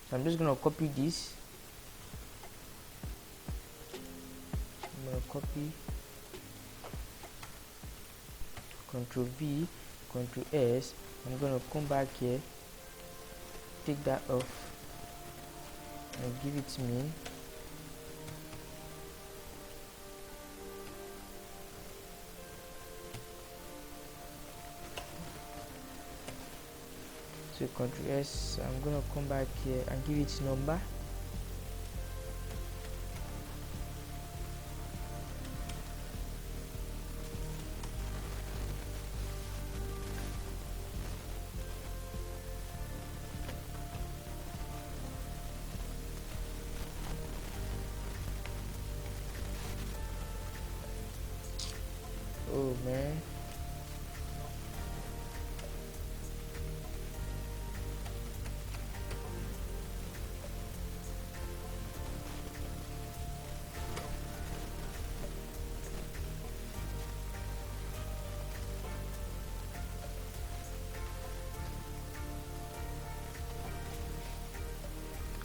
So I'm just going to copy this. I'm going to copy, Ctrl V, Ctrl S. I'm going to come back here, take that off and give it min. So Ctrl S, I'm going to come back here and give it number. Oh man.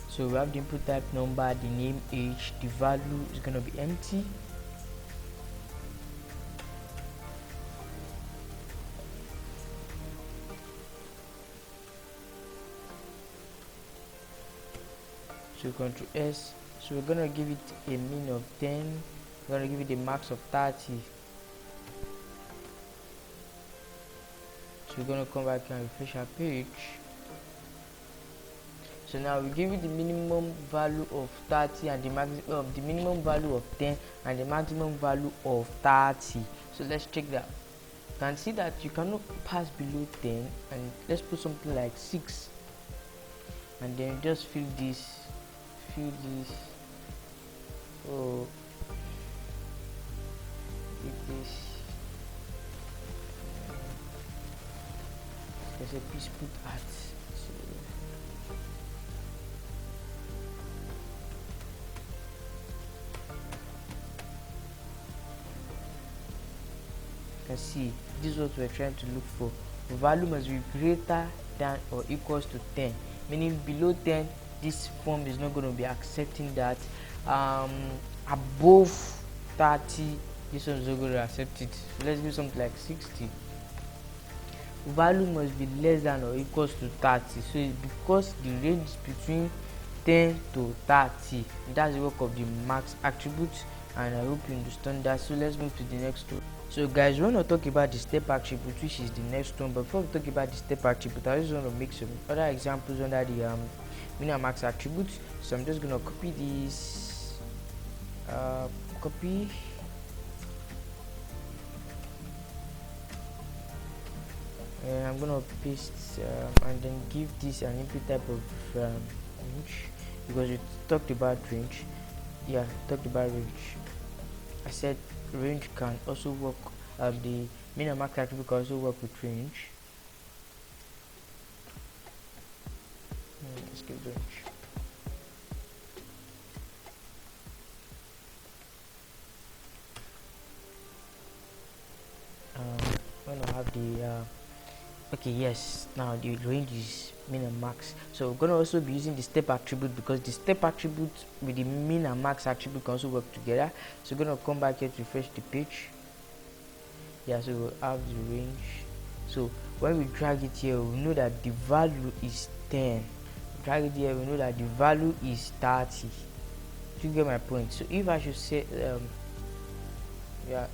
So we have the input type number, the name, age, the value is going to be empty. So Ctrl S. So we're going to give it a min of 10. We're going to give it a max of 30. So we're going to come back and refresh our page. So now we give it the minimum value of 30 and the minimum value of 10 and the maximum value of 30. So let's check that. You can see that you cannot pass below 10, and let's put something like 6, and then just fill this. Oh, this. There's a please put at. So you can see this is what we're trying to look for. The value must be greater than or equals to 10, meaning below 10 this form is not going to be accepting that. Above 30 this one is not going to accept it. So let's do something like 60. Value must be less than or equals to 30. So because the range is between 10 to 30, that's the work of the max attribute, and I hope you understand that. So let's move to the next one. So guys, we want to talk about the step attribute, which is the next one. But before we talk about the step attribute, I just want to make some other examples under the min and max attribute. So I'm just going to copy this, copy, and I'm going to paste and then give this an input type of range, because we talked about range. Yeah, talked about range. I said range can also work, the min and max attribute can also work with range. Let's give range. When I have the okay, yes, now the range is min and max. So we're going to also be using the step attribute, because the step attribute with the min and max attribute can also work together. So we're going to come back here to refresh the page. Yeah, so we'll have the range. So when we drag it here, we know that the value is 10. Drag it here, we know that the value is 30. You get my point? So if I should say yeah,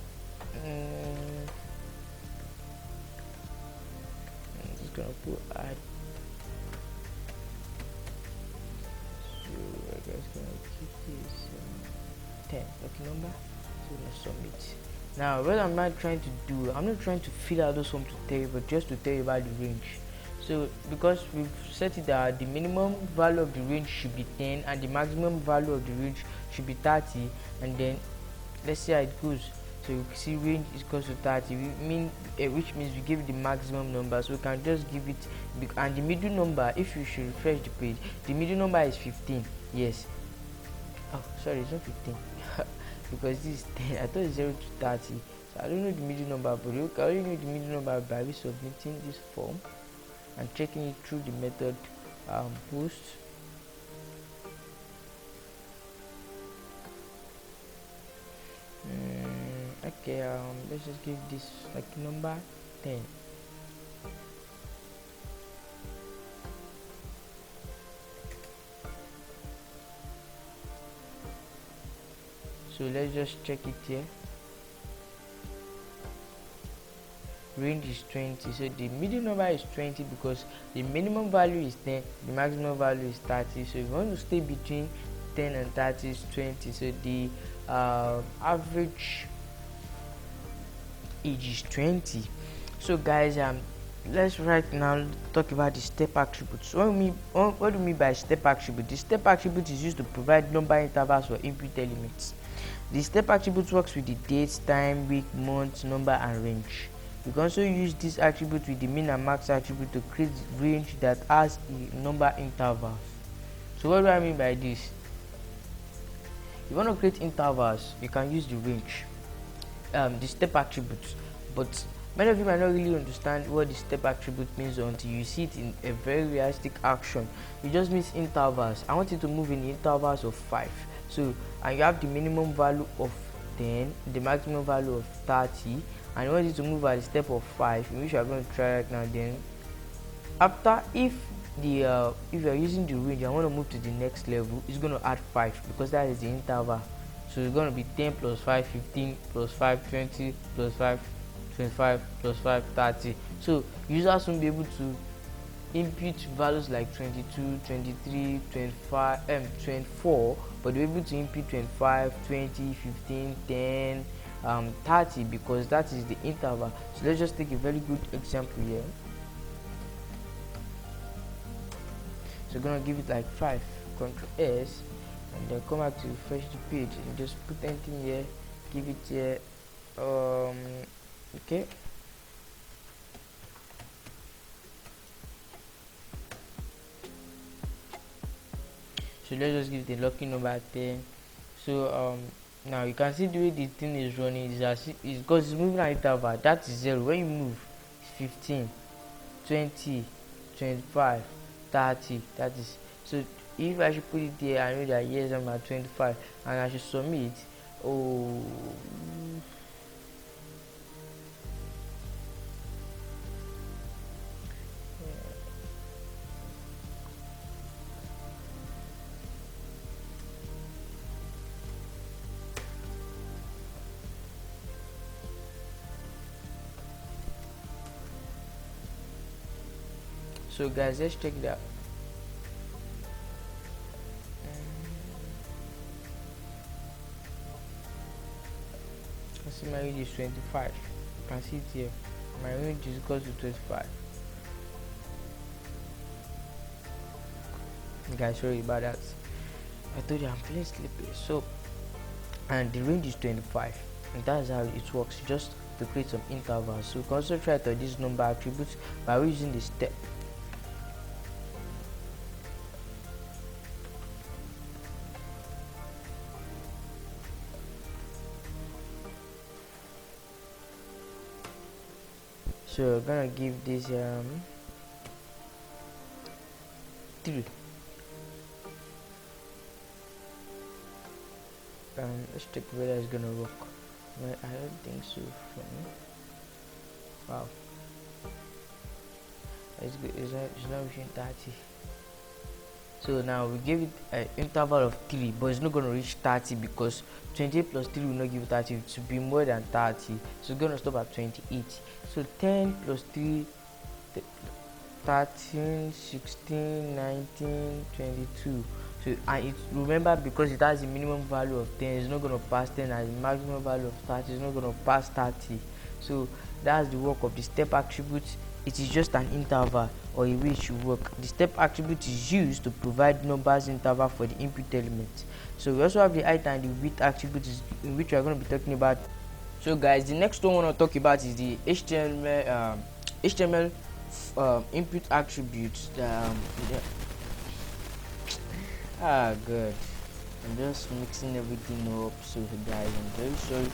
I'm just gonna put add. gonna keep this 10 lucky number. So let's submit. Now what I'm not trying to do, I'm not trying to fill out those form to tell you, but just to tell you about the range. So because we've set it that the minimum value of the range should be 10 and the maximum value of the range should be 30, and then let's see how it goes. So you see range is equal to 30, which means we give it the maximum number, so we can just give it, and the middle number, if you should refresh the page, the middle number is 15. Yes. Oh, sorry, it's not 15 because this is 10. I thought it's 0 to 30. So I don't know the middle number, but you can only know the middle number by submitting this form and checking it through the method post. Okay, let's just give this like number 10. So let's just check it here. Range is 20, so the middle number is 20 because the minimum value is 10, the maximum value is 30. So if you want to stay between 10 and 30 is 20. So the average age is 20. So guys, let's right now talk about the step attributes. What do you mean by step attribute? The step attribute is used to provide number intervals for input elements. The step attribute works with the date, time, week, month, number, and range. You can also use this attribute with the min and max attribute to create range that has a number intervals. So what do I mean by this? If you want to create intervals, you can use the range, the step attributes, but many of you might not really understand what the step attribute means until you see it in a very realistic action. It just means intervals. I want you to move in intervals of 5. So, and you have the minimum value of 10, the maximum value of 30, and you want it to move at the step of 5, which we are going to try right now. Then after, if you are using the range, I want to move to the next level, it's going to add 5 because that is the interval. So it's going to be 10 plus 5 15 plus 5 20 plus 5 25 plus 5 30. So users won't be able to input values like 22 23 25 24, but they're able to input 25 20 15 10 30 because that is the interval. So let's just take a very good example here. So we're gonna give it like 5, Ctrl S, and then come back to refresh the page and just put anything here, give it here. Okay. So let's just give the lucky number 10. So now you can see the way the thing is running is as it's because it's moving an interval. That is 0. When you move, it's 15, 20, 25, 30. That is, so if I should put it there, I know that yes, I'm at 25, and I should submit. Oh, so guys, let's check that. See, my range is 25. You can see it here. My range is equal to 25. Guys, sorry about that. I told you I'm feeling sleepy. So, and the range is 25, and that's how it works. Just to create some intervals. So you can also try to these number attributes by using the step. So we're gonna give this 3. Let's check whether it's gonna work. Well, I don't think so for me. Wow, it's good. It's not reaching 30. So now we give it an interval of 3, but it's not going to reach 30 because 28 plus 3 will not give 30. It should be more than 30. So it's going to stop at 28. So 10 plus 3, 13, 16, 19, 22. So and it remember, because it has a minimum value of 10, it's not going to pass 10, and the maximum value of 30 is not going to pass 30. So that's the work of the step attribute. It is just an interval or a way it should work. The step attribute is used to provide numbers interval for the input element. So we also have the height and the width attributes, in which we are going to be talking about. So guys, the next one I want to talk about is the HTML input attributes. Good. I'm just mixing everything up. So guys, I'm very sorry.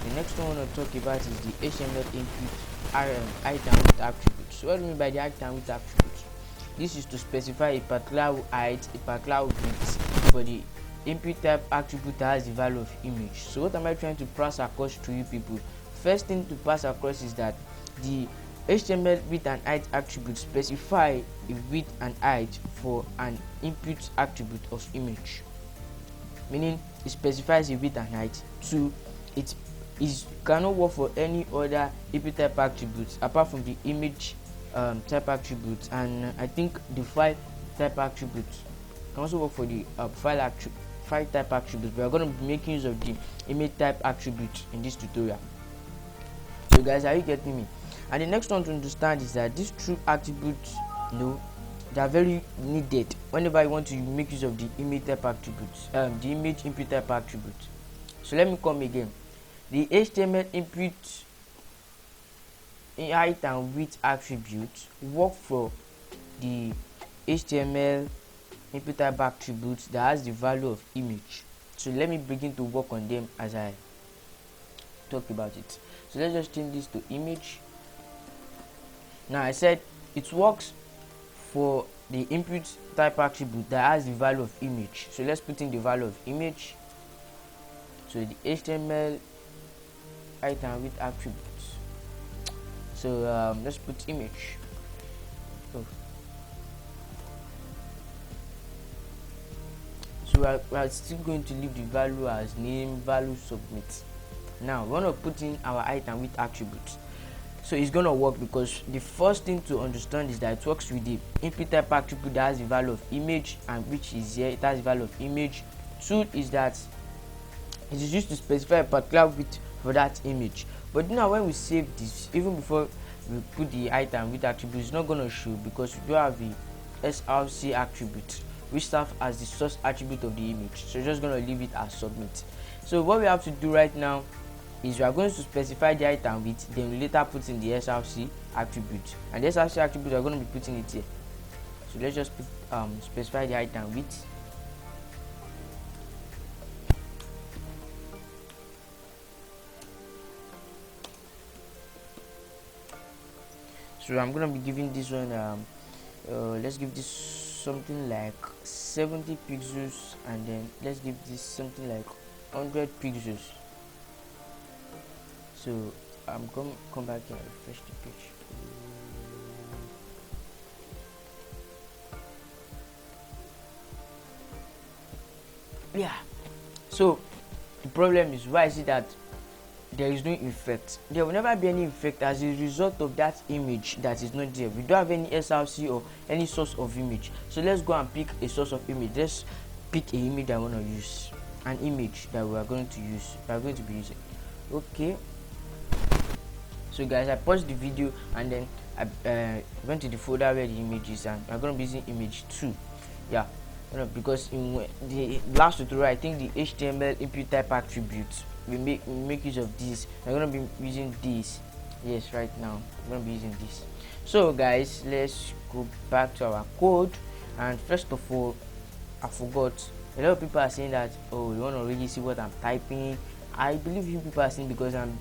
The next one I want to talk about is the HTML input height and width attributes. So what do you mean by the height and width attributes? This is to specify a particular height, a particular width for the input type attribute that has the value of image. So what am I trying to pass across to you people? First thing to pass across is that the HTML width and height attribute specify a width and height for an input attribute of image, meaning it specifies a width and height. To it is cannot work for any other input type attributes apart from the image type attributes, and I think the file type attributes can also work for the file type attributes. We are going to be making use of the image type attribute in this tutorial. So guys, are you getting me? And the next one to understand is that these two attributes, they are very needed whenever you want to make use of the image type attributes, the image input type attribute. So let me come again. The HTML input height and width attributes work for the HTML input type attributes that has the value of image. So let me begin to work on them as I talk about it. So let's just change this to image. Now I said it works for the input type attribute that has the value of image. So let's put in the value of image. So the HTML height and width attributes. So let's put image. So we are still going to leave the value as name, value, submit. Now we want to put in our height and width attributes. So it's going to work because the first thing to understand is that it works with the input type attribute that has the value of image, and which is here, it has the value of image. Two is that it is used to specify a particular width for that image. But now when we save this, even before we put the height and width attribute, it's not going to show because we do have the src attribute, which serves as the source attribute of the image. So we're just going to leave it as submit. So what we have to do right now is we are going to specify the height and width, then we later put in the src attribute, and the src attribute we are going to be putting it here. So let's just put, specify the height and width. So I'm going to be giving this one let's give this something like 70 pixels, and then let's give this something like 100 pixels. So I'm going to come back and refresh the page. Yeah, so the problem is, why is it that there is no effect? There will never be any effect as a result of that image that is not there. We don't have any src or any source of image. So let's go and pick a source of image. Let's pick an image I want to use, an image that we are going to use, we are going to be using. Okay, so guys, I paused the video and then I went to the folder where the image is, and I'm going to be using image 2. Yeah, because in the last tutorial, I think the HTML input type attributes, we make use of this. I'm going to be using this. Yes, right now I'm going to be using this. So guys, let's go back to our code. And first of all, I forgot, a lot of people are saying that, oh, you want to really see what I'm typing. I believe you people are saying because I'm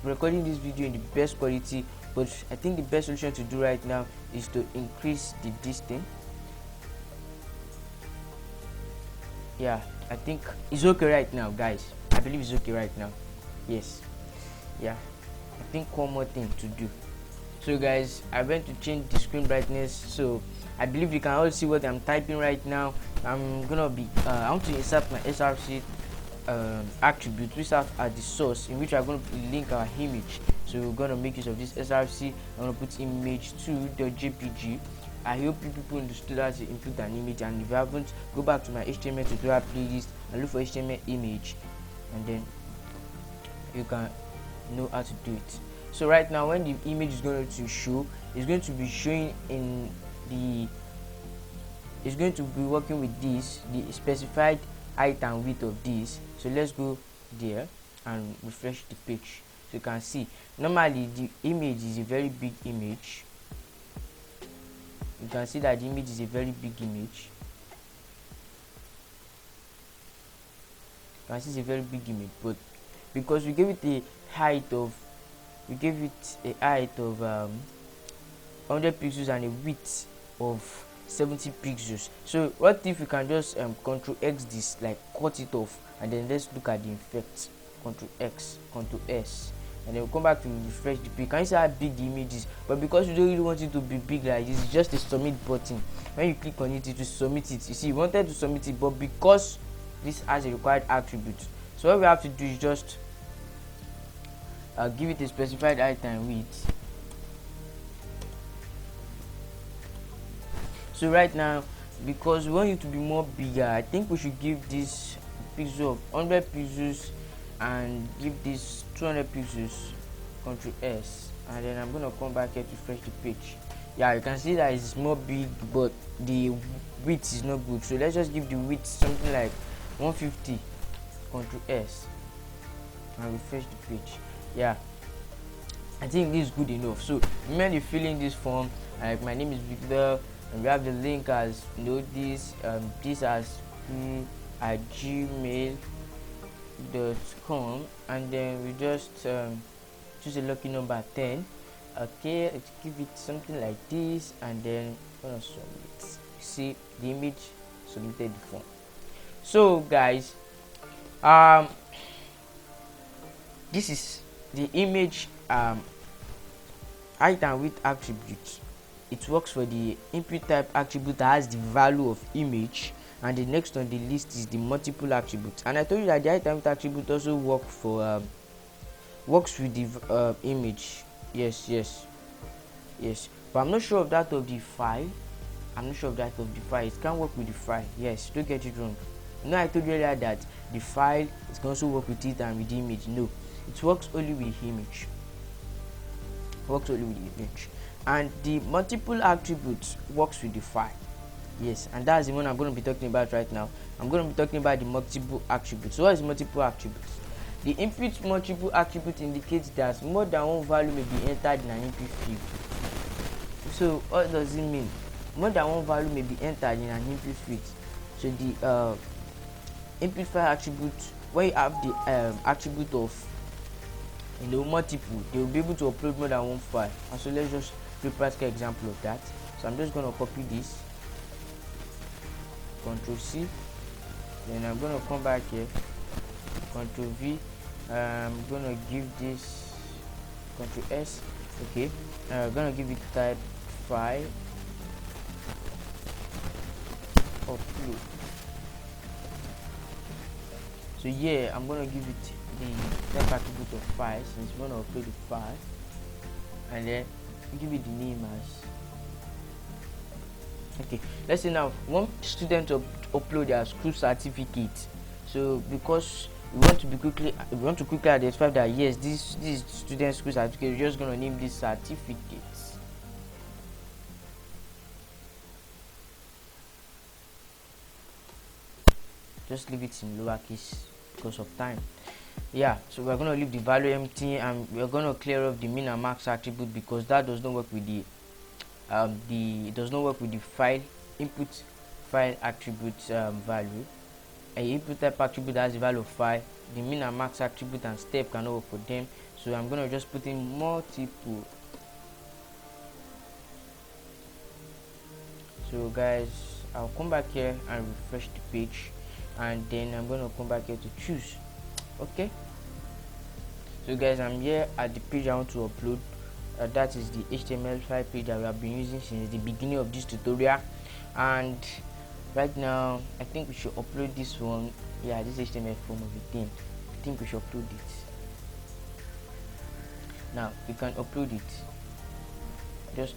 recording this video in the best quality, but I think the best solution to do right now is to increase the distance. Yeah, I think it's okay right now, guys. I believe it's okay right now. Yes. Yeah, I think one more thing to do. So guys, I went to change the screen brightness, so I believe you can all see what I'm typing right now. I'm gonna be I want to insert my src attribute, which serves as the source in which we are going to link our image. So we're gonna make use of this src. I'm gonna put image2.jpg. I hope you people understood how to input an image, and if you haven't, go back to my HTML tutorial playlist and look for HTML image, and then you can know how to do it. So right now, when the image is going to show, it's going to be showing in the, it's going to be working with this, the specified height and width of this. So let's go there and refresh the page. So you can see normally the image is a very big image. You can see that the image is a very big image. You can see it's a very big image, but because we gave it a height of, 100 pixels and a width of 70 pixels. So what if we can just Ctrl X this, like cut it off, and then let's look at the effect. Ctrl X, Ctrl S, and then we'll come back to refresh the page. Can you see how big the image is? But because we don't really want it to be big like this, it's just a submit button. When you click on it, it will submit it. You see, you wanted to submit it, but because this has a required attribute, so what we have to do is just give it a specified height and width. So right now, because we want it to be more bigger, I think we should give this pixel of 100 pixels and give this 200 pixels. Ctrl S, and then I'm gonna come back here to refresh the page. Yeah, you can see that it's more big, but the width is not good. So let's just give the width something like 150. Ctrl S and refresh the page. Yeah, I think this is good enough. So remember, fill in this form. Like, my name is Victor, and we have the link as this as at gmail.com, and then we just choose a lucky number 10. Okay, let's give it something like this, and then gonna submit. See the image submitted the form. So guys, this is the image height and width attribute. It works for the input type attribute that has the value of image, and the next on the list is the multiple attributes. And I told you that the height and width attribute also works with the image. Yes, but I'm not sure of that of the file. It can't work with the file. Yes, don't get it wrong. No, I told you earlier that the file is can also work with it and with the image. No, it works only with image. And the multiple attributes works with the file. Yes, and that's the one I'm going to be talking about right now. I'm going to be talking about the multiple attributes. So what is multiple attributes? The input multiple attribute indicates that more than one value may be entered in an input field. So what does it mean? More than one value may be entered in an input field. So the input file attribute, when you have the attribute of multiple, they will be able to upload more than one file. And so let's just do a practical example of that. So I'm just going to copy this, Ctrl C, then I'm going to come back here, Ctrl V. I'm going to give this Ctrl S. Okay, I'm going to give it type file upload. So yeah, I'm going to give it the type attribute of file, since we're going to upload the file, and then give it the name as, okay, let's say now one student upload their school certificate. So because we want to quickly identify that yes, this student school certificate, we're just going to name this certificate. Just leave it in lowercase because of time. Yeah, so we're going to leave the value empty, and we're going to clear off the min and max attribute, because that does not work with the file input file attribute value. A input type attribute has the value of file. The min and max attribute and step cannot work for them. So I'm going to just put in multiple. So guys, I'll come back here and refresh the page, and then I'm going to come back here to choose. Okay, so guys, I'm here at the page I want to upload. That is the HTML5 page that we have been using since the beginning of this tutorial, and right now I think we should upload this one. Yeah, this HTML form of a thing. I think we should upload it. Now you can upload it, just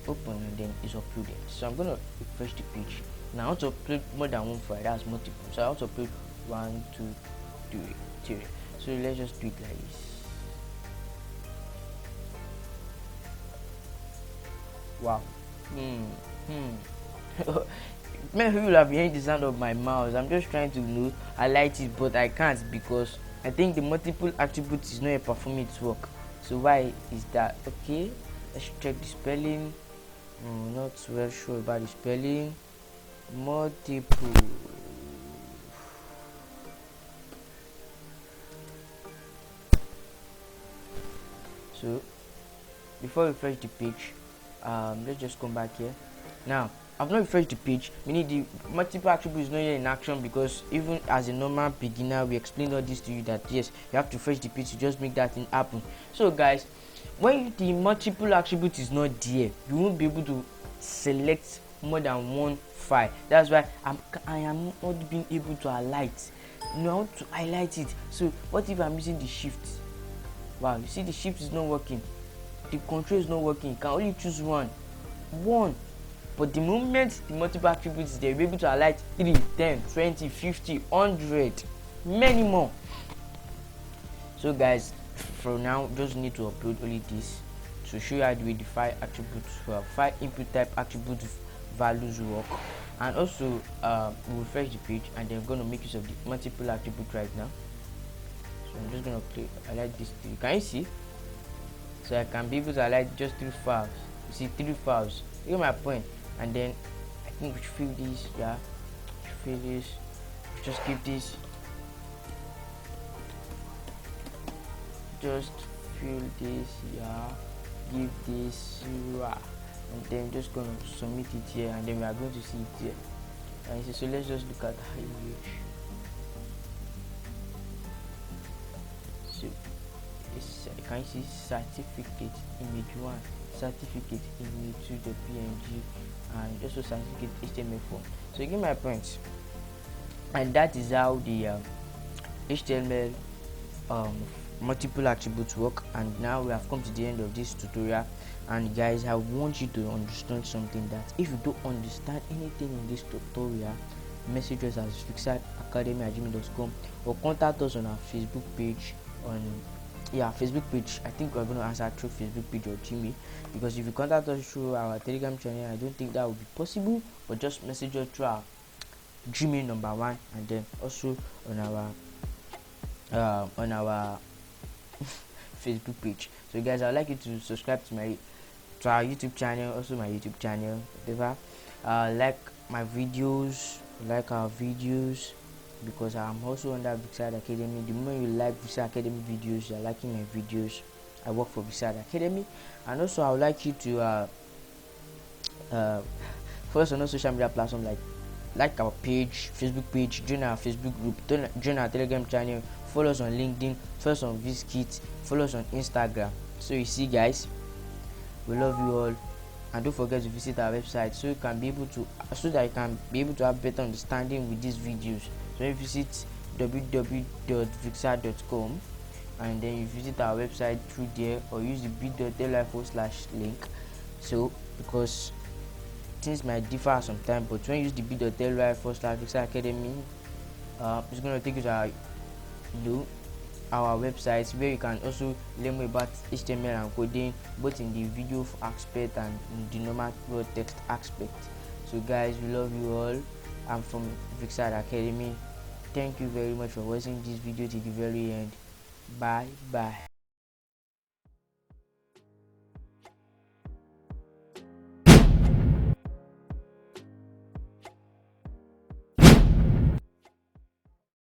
open and then it's uploaded. So I'm gonna refresh the page. Now I want to upload more than one file, that's multiple. So I want to upload 1, 2, 3. So let's just do it like this. Wow. Many people have been hearing the sound of my mouse. I'm just trying to highlight it, but I can't because I think the multiple attributes is not performing its work. So why is that? Okay, let's check the spelling. Not well sure about the spelling. Multiple. So before we refresh the page, let's just come back here. Now I've not refreshed the page, meaning the multiple attribute is not yet in action, because even as a normal beginner we explained all this to you that yes, you have to refresh the page to just make that thing happen. So guys, when the multiple attribute is not there, you won't be able to select more than one file. That's why I am not being able to highlight. I want to highlight it. So what if I'm using the shift? Wow, you see the shift is not working, the control is not working. You can only choose one. But the moment the multiple attributes is there, you'll be able to highlight 3, 10, 20, 50, 100, many more. So guys, for now just need to upload only this to show you how do we define attributes, file input type attribute values work. And also we'll refresh the page and then I'm going to make use of the multiple attribute right now. So I'm just going to highlight this 3. Can you see? So I can be able to highlight just 3 files. You see 3 files. You get my point. And then I think we should fill this. Yeah, fill this. Just give this. Just fill this. Yeah, give this. Yeah. And then just gonna submit it here, and then we are going to see it here. And so let's just look at how it works. So you can see certificate image 1, certificate image 2, the PNG, and also certificate HTML form. So you get my point. And that is how the HTML multiple attributes work. And now we have come to the end of this tutorial. And guys, I want you to understand something, that if you don't understand anything in this tutorial, message us as vicsad@gmail.com or contact us on our Facebook page. Facebook page. I think we're going to answer through Facebook page or Gmail, because if you contact us through our Telegram channel, I don't think that would be possible. But just message us through our Gmail number 1, and then also on our Facebook page. So guys, I'd like you to subscribe to our YouTube channel, also my YouTube channel, whatever. Like my videos, like our videos, because I'm also under Vicsad Academy. The more you like Vicsad Academy videos, you're liking my videos. I work for Vicsad Academy. And also I would like you to follow us on all social media platforms, like our page, Facebook page, join our Facebook group, join our Telegram channel, follow us on LinkedIn, follow us on VSKIT, follow us on Instagram. So you see guys, we love you all, and don't forget to visit our website so that you can be able to have better understanding with these videos. So you visit www.vicsad.com, and then you visit our website through there, or use the bit.ly/link. So because things might differ sometimes, but when you use the bit.ly/Vicsad Academy, it's going to take you to our website, where you can also learn more about HTML and coding, both in the video aspect and in the normal raw text aspect. So guys, we love you all. I'm from Vicsad Academy. Thank you very much for watching this video to the very end. Bye.